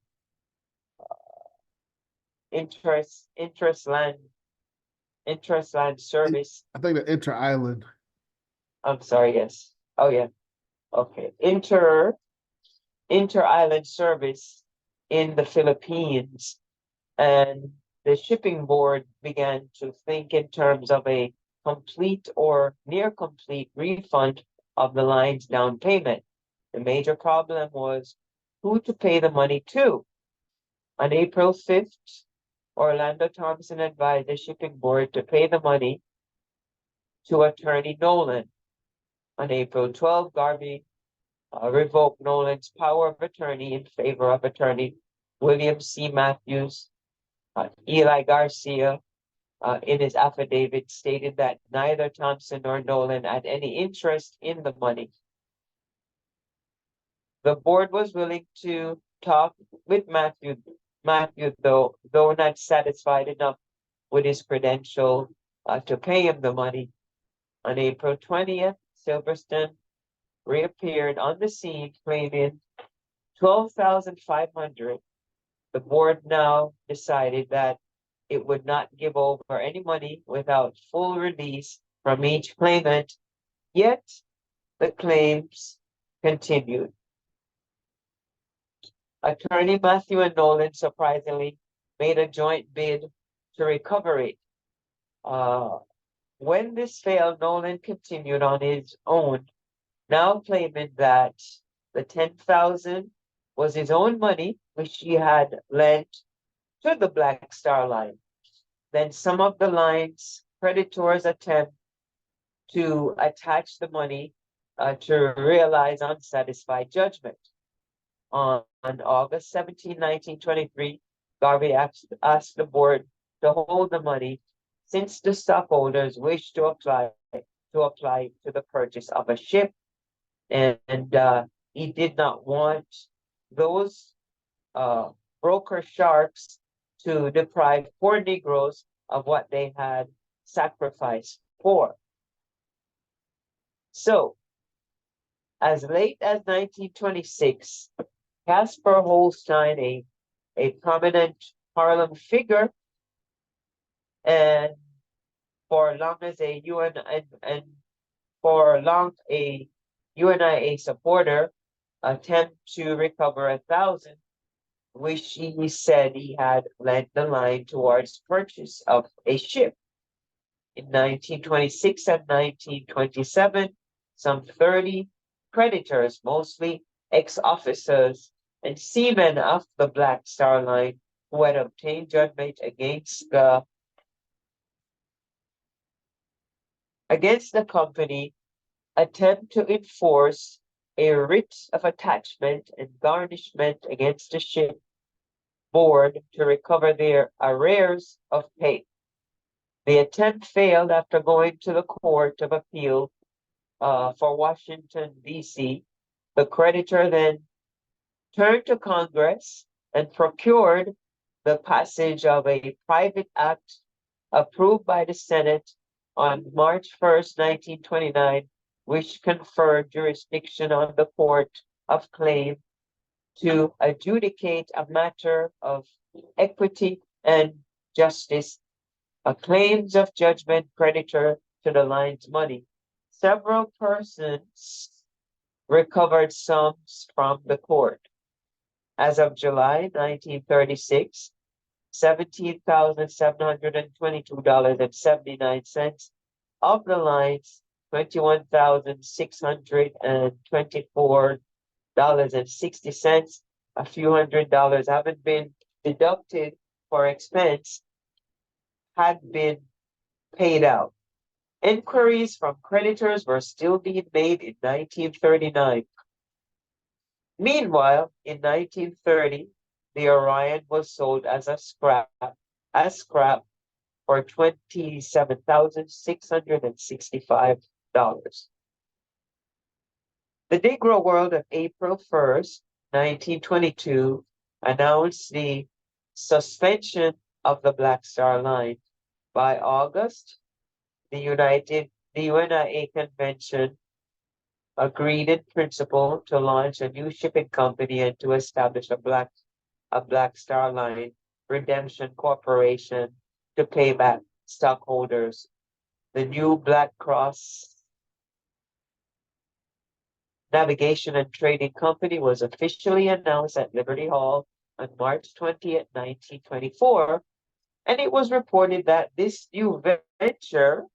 S1: interest land service.
S2: I think the inter-island.
S1: I'm sorry, yes. Oh yeah. Okay. Inter-island service in the Philippines, and the shipping board began to think in terms of a complete or near complete refund of the line's down payment. The major problem was who to pay the money to. On April 5th, Orlando Thompson advised the shipping board to pay the money to attorney Nolan. On April 12th, Garvey revoked Nolan's power of attorney in favor of attorney William C. Matthews. Eli Garcia, in his affidavit, stated that neither Thompson nor Nolan had any interest in the money. The board was willing to talk with Matthew, though not satisfied enough with his credential to pay him the money. On April 20th, Silverstone reappeared on the scene claiming $12,500. The board now decided that it would not give over any money without full release from each claimant, yet the claims continued. Attorney Matthew and Nolan surprisingly made a joint bid to recover it. When this failed, Nolan continued on his own, now claiming that the $10,000 was his own money, which he had lent to the Black Star Line. Then some of the line's creditors attempt to attach the money to realize unsatisfied judgment. On August 17, 1923, Garvey asked the board to hold the money since the stockholders wished to apply to the purchase of a ship, and he did not want those broker sharks to deprive poor Negroes of what they had sacrificed for. So, as late as 1926, Casper Holstein, a prominent Harlem figure, and for long as a UNIA supporter, attempt to recover $1,000, which he said he had lent the line towards purchase of a ship. In 1926 and 1927, some 30 creditors, mostly ex-officers and seamen of the Black Star Line, who had obtained judgment against the company, attempt to enforce a writ of attachment and garnishment against the ship board to recover their arrears of pay. The attempt failed after going to the Court of Appeal for Washington, D.C. The creditor then turned to Congress and procured the passage of a private act approved by the Senate on March 1st, 1929, which conferred jurisdiction on the Court of Claim to adjudicate a matter of equity and justice, claims of judgment creditor to the line's money. Several persons recovered sums from the court. As of July 1936, $17,722.79 of the lines, $21,624.60, a few $100 haven't been deducted for expense, had been paid out. Inquiries from creditors were still being made in 1939. Meanwhile, in 1930, the Orion was sold as scrap for $27,665. The Negro World of April 1st, 1922, announced the suspension of the Black Star Line. By August, the UNIA Convention agreed in principle to launch a new shipping company and to establish a Black Star Line Redemption Corporation to pay back stockholders. The new Black Cross Navigation and Trading Company was officially announced at Liberty Hall on March 20th, 1924, and it was reported that this new venture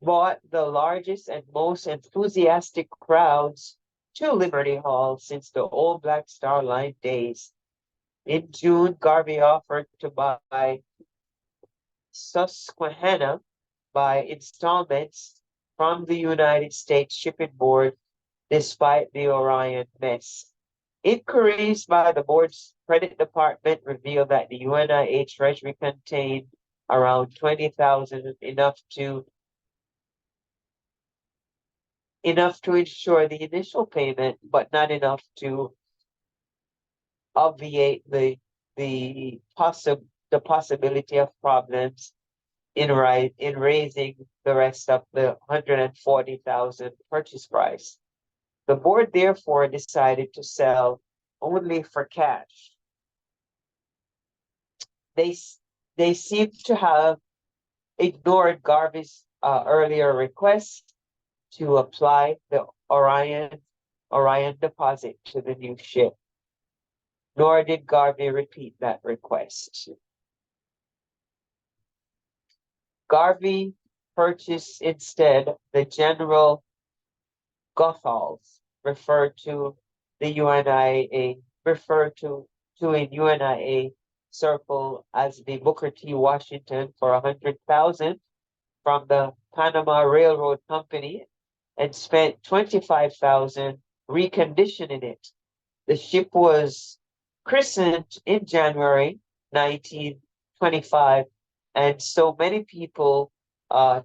S1: brought the largest and most enthusiastic crowds to Liberty Hall since the old Black Star Line days. In June, Garvey offered to buy Susquehanna by installments from the United States Shipping Board, despite the Orion mess. Inquiries by the board's credit department revealed that the UNIA treasury contained around 20,000, enough to ensure the initial payment, but not enough to obviate the possibility of problems in raising the rest of the 140,000 purchase price. The board therefore decided to sell only for cash. They seem to have ignored Garvey's earlier request to apply the Orion deposit to the new ship, nor did Garvey repeat that request. Garvey purchased instead the General Goethals, referred to in UNIA circle as the Booker T. Washington, for 100,000 from the Panama Railroad Company, and spent 25,000 reconditioning it. The ship was christened in January 1925, and so many people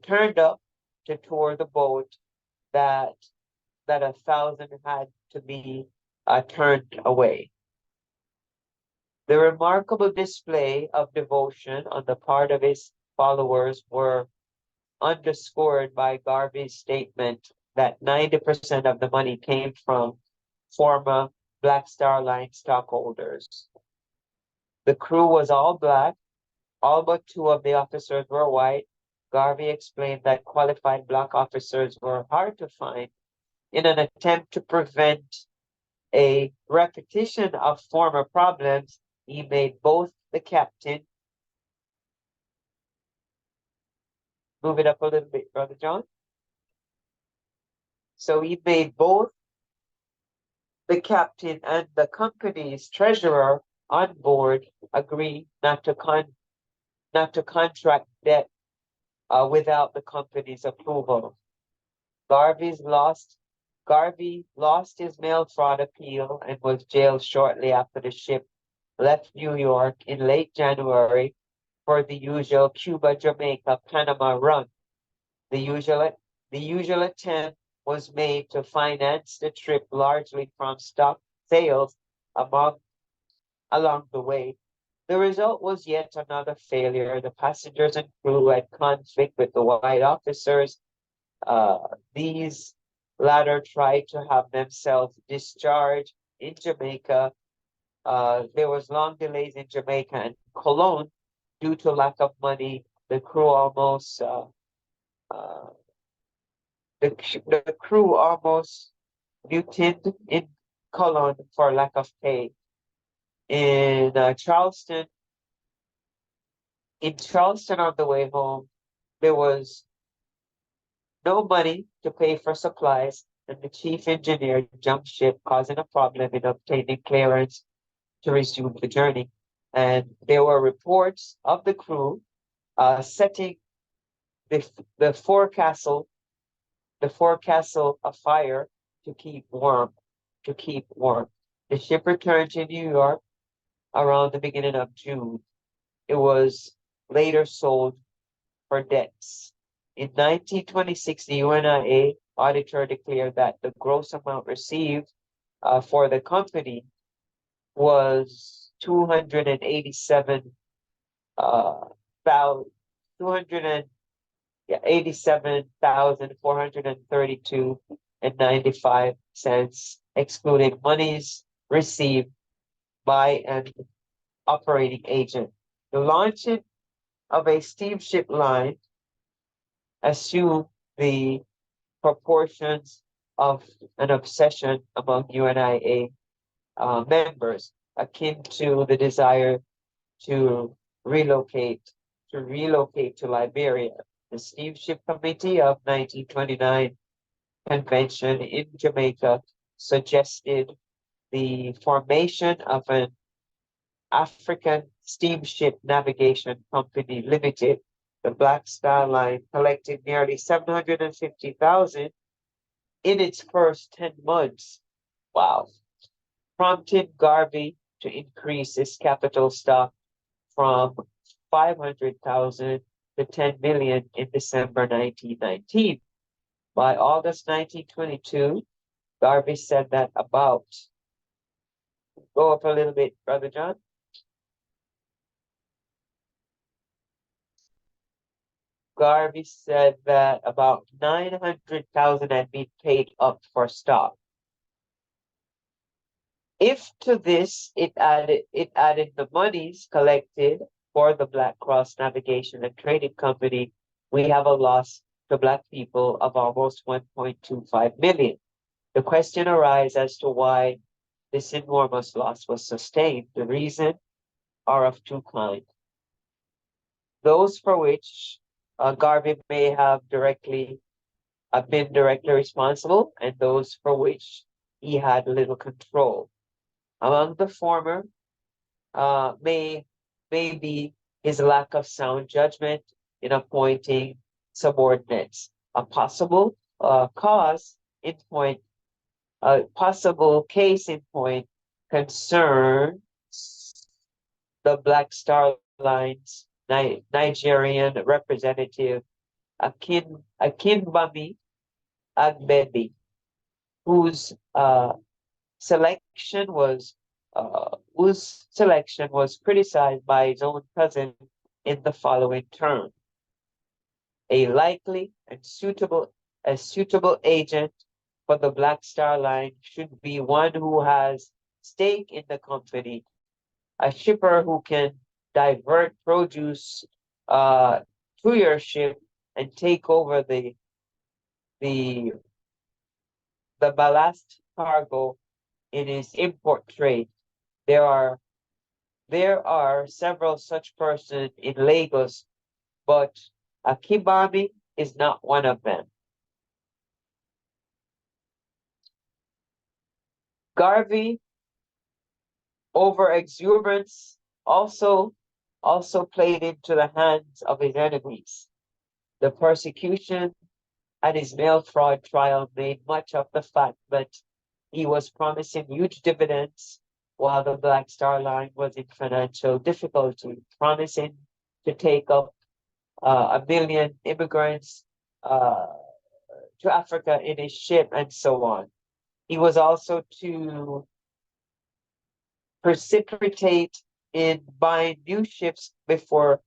S1: turned up to tour the boat that 1,000 had to be turned away. The remarkable display of devotion on the part of his followers were underscored by Garvey's statement that 90% of the money came from former Black Star Line stockholders. The crew was all black. All but 2 of the officers were white. Garvey explained that qualified black officers were hard to find. In an attempt to prevent a repetition of former problems, he made both the captain. Move it up a little bit, Brother John. So he made both the captain and the company's treasurer on board agree not to contract debt without the company's approval. Garvey lost his mail fraud appeal and was jailed shortly after the ship left New York in late January for the usual Cuba, Jamaica, Panama run. The usual attempt was made to finance the trip largely from stock sales along the way. The result was yet another failure. The passengers and crew had conflict with the white officers. These latter tried to have themselves discharged in Jamaica. There was long delays in Jamaica and Cologne due to lack of money. The crew almost mutinied in Cologne for lack of pay. in Charleston. In Charleston on the way home, there was no money to pay for supplies, and the chief engineer jumped ship, causing a problem in obtaining clearance to resume the journey. And there were reports of the crew setting the forecastle afire to keep warm. The ship returned to New York around the beginning of June. It was later sold for debts. In 1926, the UNIA auditor declared that the gross amount received for the company was 287 $287,432.95, excluding monies received by an operating agent. The launching of a steamship line assumed the proportions of an obsession among UNIA members, akin to the desire to relocate to Liberia. The Steamship Committee of 1929 convention in Jamaica suggested the formation of an African Steamship Navigation Company Limited. The Black Star Line collected nearly 750,000 in its first 10 months. Wow. Prompted Garvey to increase its capital stock from 500,000 to 10 million in December 1919. By August 1922, Garvey said that about, go up a little bit, Brother John. Garvey said that about 900,000 had been paid up for stock. If to this it added the monies collected for the Black Cross Navigation and Trading Company, we have a loss to Black people of almost 1.25 million. The question arises as to why this enormous loss was sustained. The reason are of two kinds. Those for which Garvey may have been directly responsible, and those for which he had little control. Among the former may be his lack of sound judgment in appointing subordinates. A possible case in point concerns the Black Star Line's Nigerian representative Akinbami Agbebi, whose selection was criticized by his own cousin in the following terms: a likely and suitable agent for the Black Star Line should be one who has stake in the company, a shipper who can divert produce to your ship and take over the ballast cargo in his import trade. There are several such persons in Lagos, but Akibami is not one of them. Garvey over exuberance also played into the hands of his enemies. The persecution at his mail fraud trial made much of the fact that he was promising huge dividends while the Black Star Line was in financial difficulty, promising to take up 1 million immigrants to Africa in his ship and so on. He was also to precipitate in buying new ships before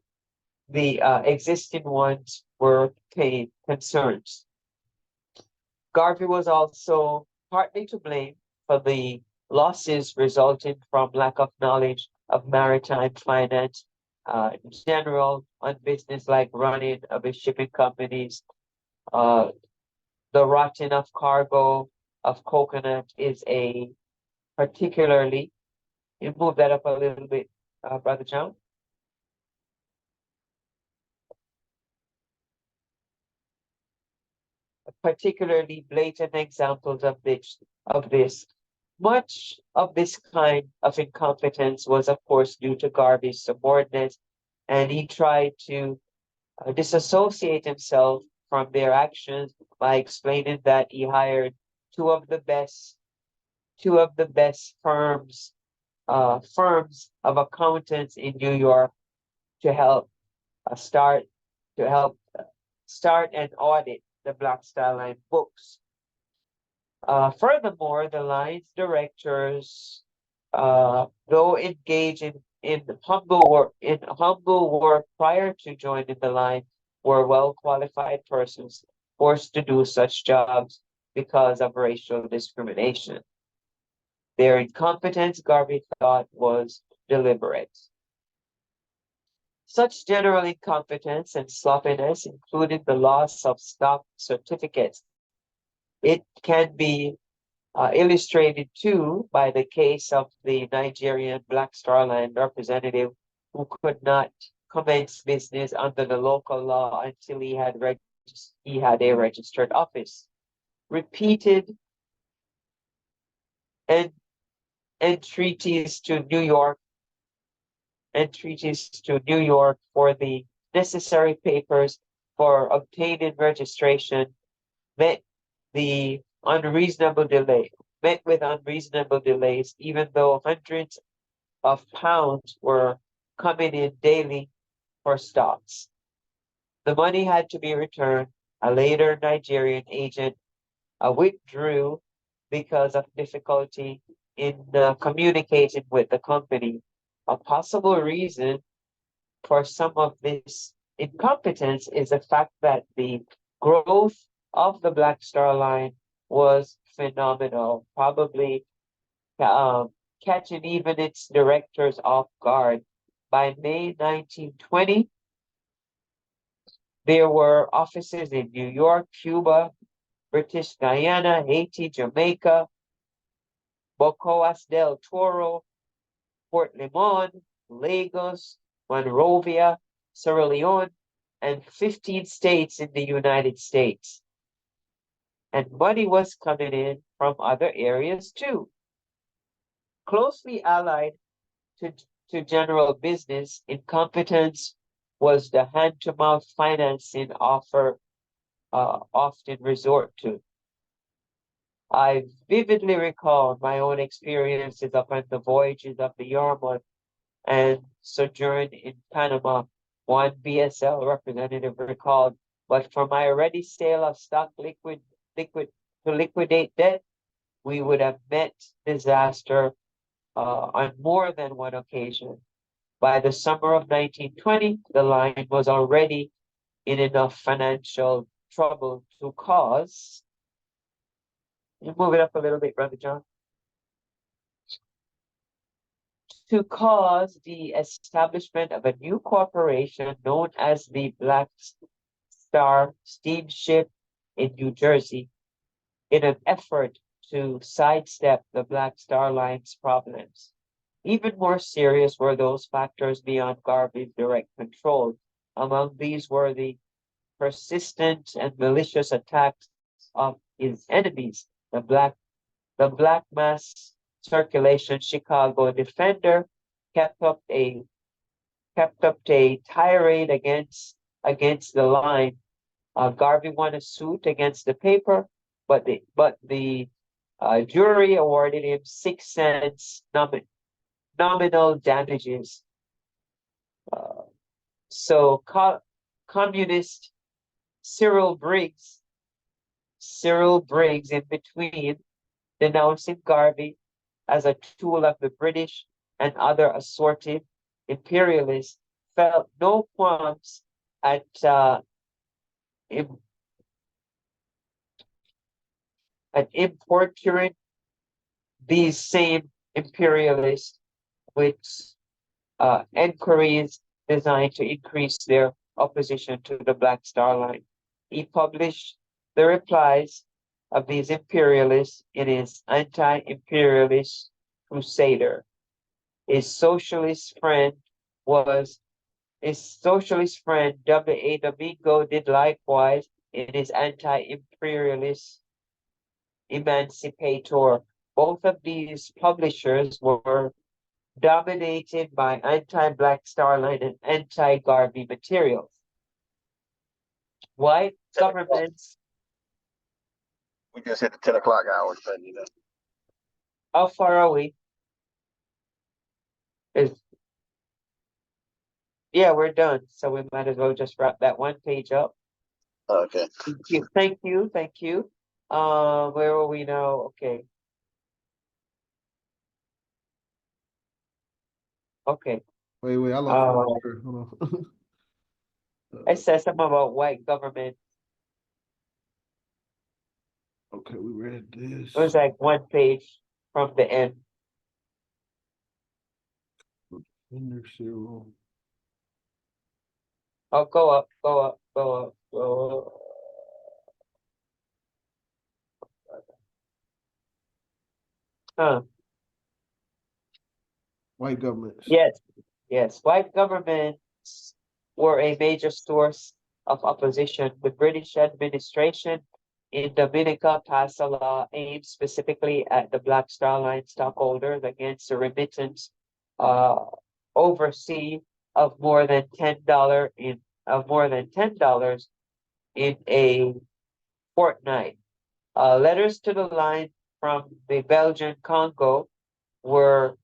S1: the existing ones were paying concerns. Garvey was also partly to blame for the losses resulting from lack of knowledge of maritime finance, general unbusinesslike running of his shipping companies. The rotting of cargo of coconut is a particularly You move that up a little bit, Brother John. Particularly blatant examples of this. Much of this kind of incompetence was, of course, due to Garvey's subordinates, and he tried to disassociate himself from their actions by explaining that he hired two of the best firms of accountants in New York to help start and audit the Black Star Line books. Furthermore, the line's directors, though engaged in humble work prior to joining the line, were well qualified persons forced to do such jobs because of racial discrimination. Their incompetence, Garvey thought, was deliberate. Such general incompetence and sloppiness included the loss of stock certificates. It can be illustrated too by the case of the Nigerian Black Star Line representative who could not commence business under the local law until he had a registered office. Repeated entreaties to New York for the necessary papers for obtaining registration met with unreasonable delays, even though hundreds of pounds were coming in daily for stocks. The money had to be returned. A later Nigerian agent withdrew because of difficulty in communicating with the company. A possible reason for some of this incompetence is the fact that the growth of the Black Star Line was phenomenal, probably catching even its directors off guard. By May 1920, there were offices in New York, Cuba, British Guyana, Haiti, Jamaica, Bocoas del Toro, Port Limon, Lagos, Monrovia, Sierra Leone, and 15 states in the United States. And money was coming in from other areas too. Closely allied to general business, incompetence was the hand-to-mouth financing often resort to. I vividly recall my own experiences upon the voyages of the Yarmouth and sojourn in Panama. One BSL representative recalled, but for my ready sale of stock to liquidate debt, we would have met disaster on more than one occasion. By the summer of 1920, the line was already in enough financial trouble to cause. You move it up a little bit, Brother John. To cause the establishment of a new corporation known as the Black Star Steamship in New Jersey in an effort to sidestep the Black Star Line's problems. Even more serious were those factors beyond Garvey's direct control. Among these were the persistent and malicious attacks of his enemies, the black mass circulation Chicago Defender kept up a tirade against the line. Garvey won a suit against the paper, but the jury awarded him 6 cents nominal damages. So communist Cyril Briggs in between, denouncing Garvey as a tool of the British and other assorted imperialists, felt no qualms at importuning these same imperialists with inquiries designed to increase their opposition to the Black Star Line. He published the replies of these imperialists in his anti-imperialist Crusader. His socialist friend W.A. Domingo did likewise in his anti-imperialist Emancipator. Both of these publishers were dominated by anti-Black Star Line and anti-Garvey materials. White governments,
S3: We just hit the 10 o'clock hour, so you know.
S1: how far are we? Yeah, we're done. So we might as well just wrap that one page up.
S3: Okay.
S1: Thank you. Where are we now? Okay. Okay.
S2: Wait, I lost my paper. Hold on.
S1: It says something about white government.
S2: Okay, we read this.
S1: It was like one page from the end.
S2: Inner zero.
S1: Oh, go up. Huh.
S2: White governments.
S1: Yes. White governments were a major source of opposition. The British administration in Dominica passed a law aimed specifically at the Black Star Line stockholders against the remittance overseas of more than $10 in a fortnight. Letters to the line from the Belgian Congo were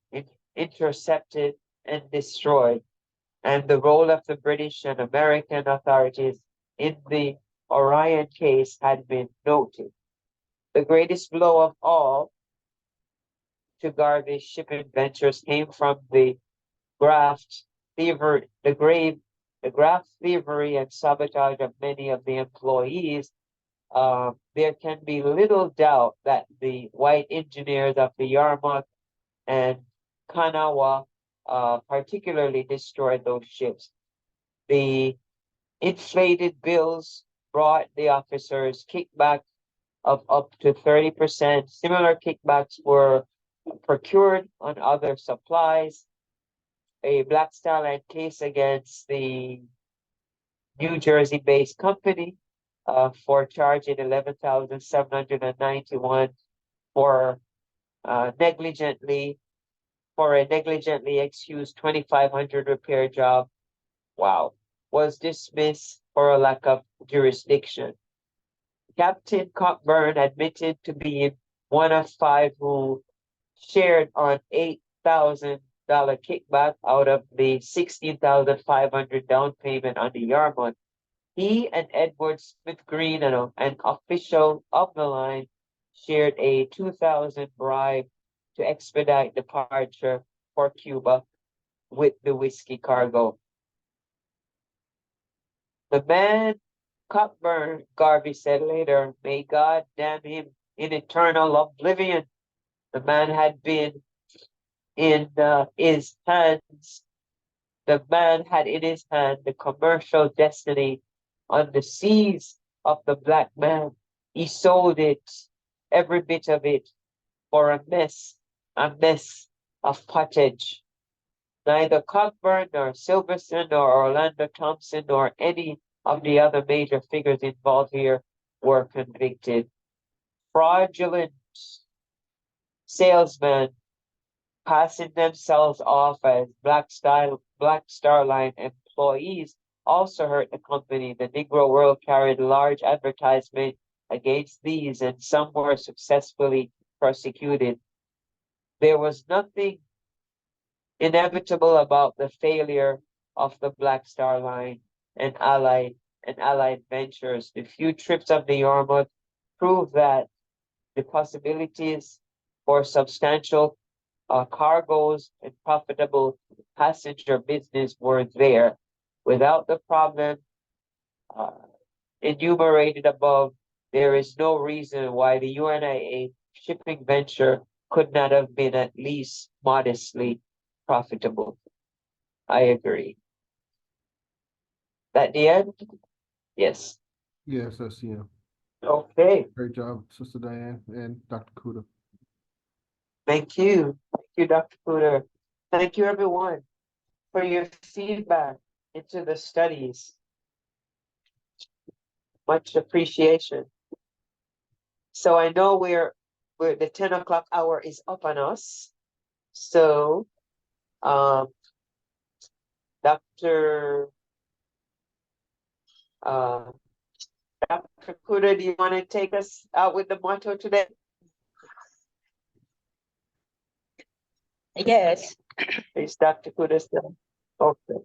S1: intercepted and destroyed, and the role of the British and American authorities in the Orion case had been noted. The greatest blow of all to Garvey's shipping ventures came from the graft thievery and sabotage of many of the employees. There can be little doubt that the white engineers of the Yarmouth and Kanawha particularly destroyed those ships. The inflated bills brought the officers kickback of up to 30%. Similar kickbacks were procured on other supplies. A Black Star Line case against the New Jersey-based company for charging 11,791 for negligently excused 2,500 repair job. Wow, was dismissed for a lack of jurisdiction. Captain Cockburn admitted to being one of 5 who shared on $8,000 kickback out of the 16,500 down payment on the Yarmouth. He and Edward Smith Green, an official of the line, shared a 2,000 bribe to expedite departure for Cuba with the whiskey cargo. The man Cockburn, Garvey said later, may God damn him in eternal oblivion. The man had been in his hands. The man had in his hand the commercial destiny on the seas of the black man. He sold it, every bit of it, for a mess of pottage. Neither Cockburn nor Silverson nor Orlando Thompson nor any of the other major figures involved here were convicted. Fraudulent salesmen passing themselves off as Black Star Line employees also hurt the company. The Negro World carried large advertisement against these, and some were successfully prosecuted. There was nothing inevitable about the failure of the Black Star Line and allied ventures. The few trips of the Yarmouth proved that the possibilities for substantial cargoes and profitable passenger business were there. Without the problem enumerated above, there is no reason why the UNIA shipping venture could not have been at least modestly profitable. I agree. That the end? Yes.
S2: Yes, that's
S1: Okay.
S2: Great job, Sister Diane and Dr. Kuda.
S1: Thank you. Thank you, Dr. Cooter. Thank you, everyone, for your feedback into the studies. Much appreciation. So I know we're the 10 o'clock hour is up on us. So, Dr. Dr. Kuda, do you want to take us out with the motto today?
S5: Yes.
S1: Is Dr. Kuda still? Okay.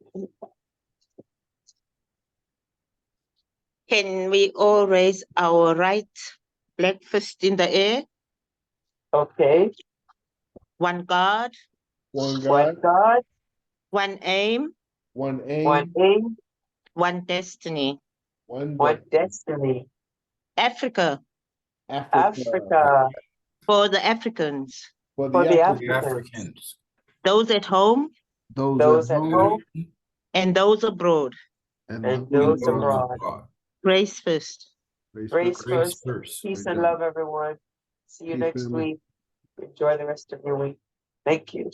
S5: Can we all raise our right leg fist in the air?
S1: Okay.
S5: One God,
S2: One
S1: One
S2: God,
S1: God,
S5: one aim,
S2: one
S1: one
S2: aim,
S1: aim,
S5: one destiny.
S2: one
S1: one
S2: destiny.
S1: destiny.
S5: Africa
S2: Africa
S1: Africa
S5: for the Africans.
S2: for
S1: for
S2: the
S1: the
S2: Africans,
S1: Africans.
S5: Those at home
S2: those at
S1: Those at
S2: home
S1: home
S5: and those abroad.
S1: and those abroad.
S5: Raise first.
S1: Grace first.
S6: first.
S1: Peace
S2: Great
S1: and
S2: job.
S1: love, everyone. See you
S2: Peace,
S1: next
S2: family.
S1: week. Enjoy the rest of your week. Thank you.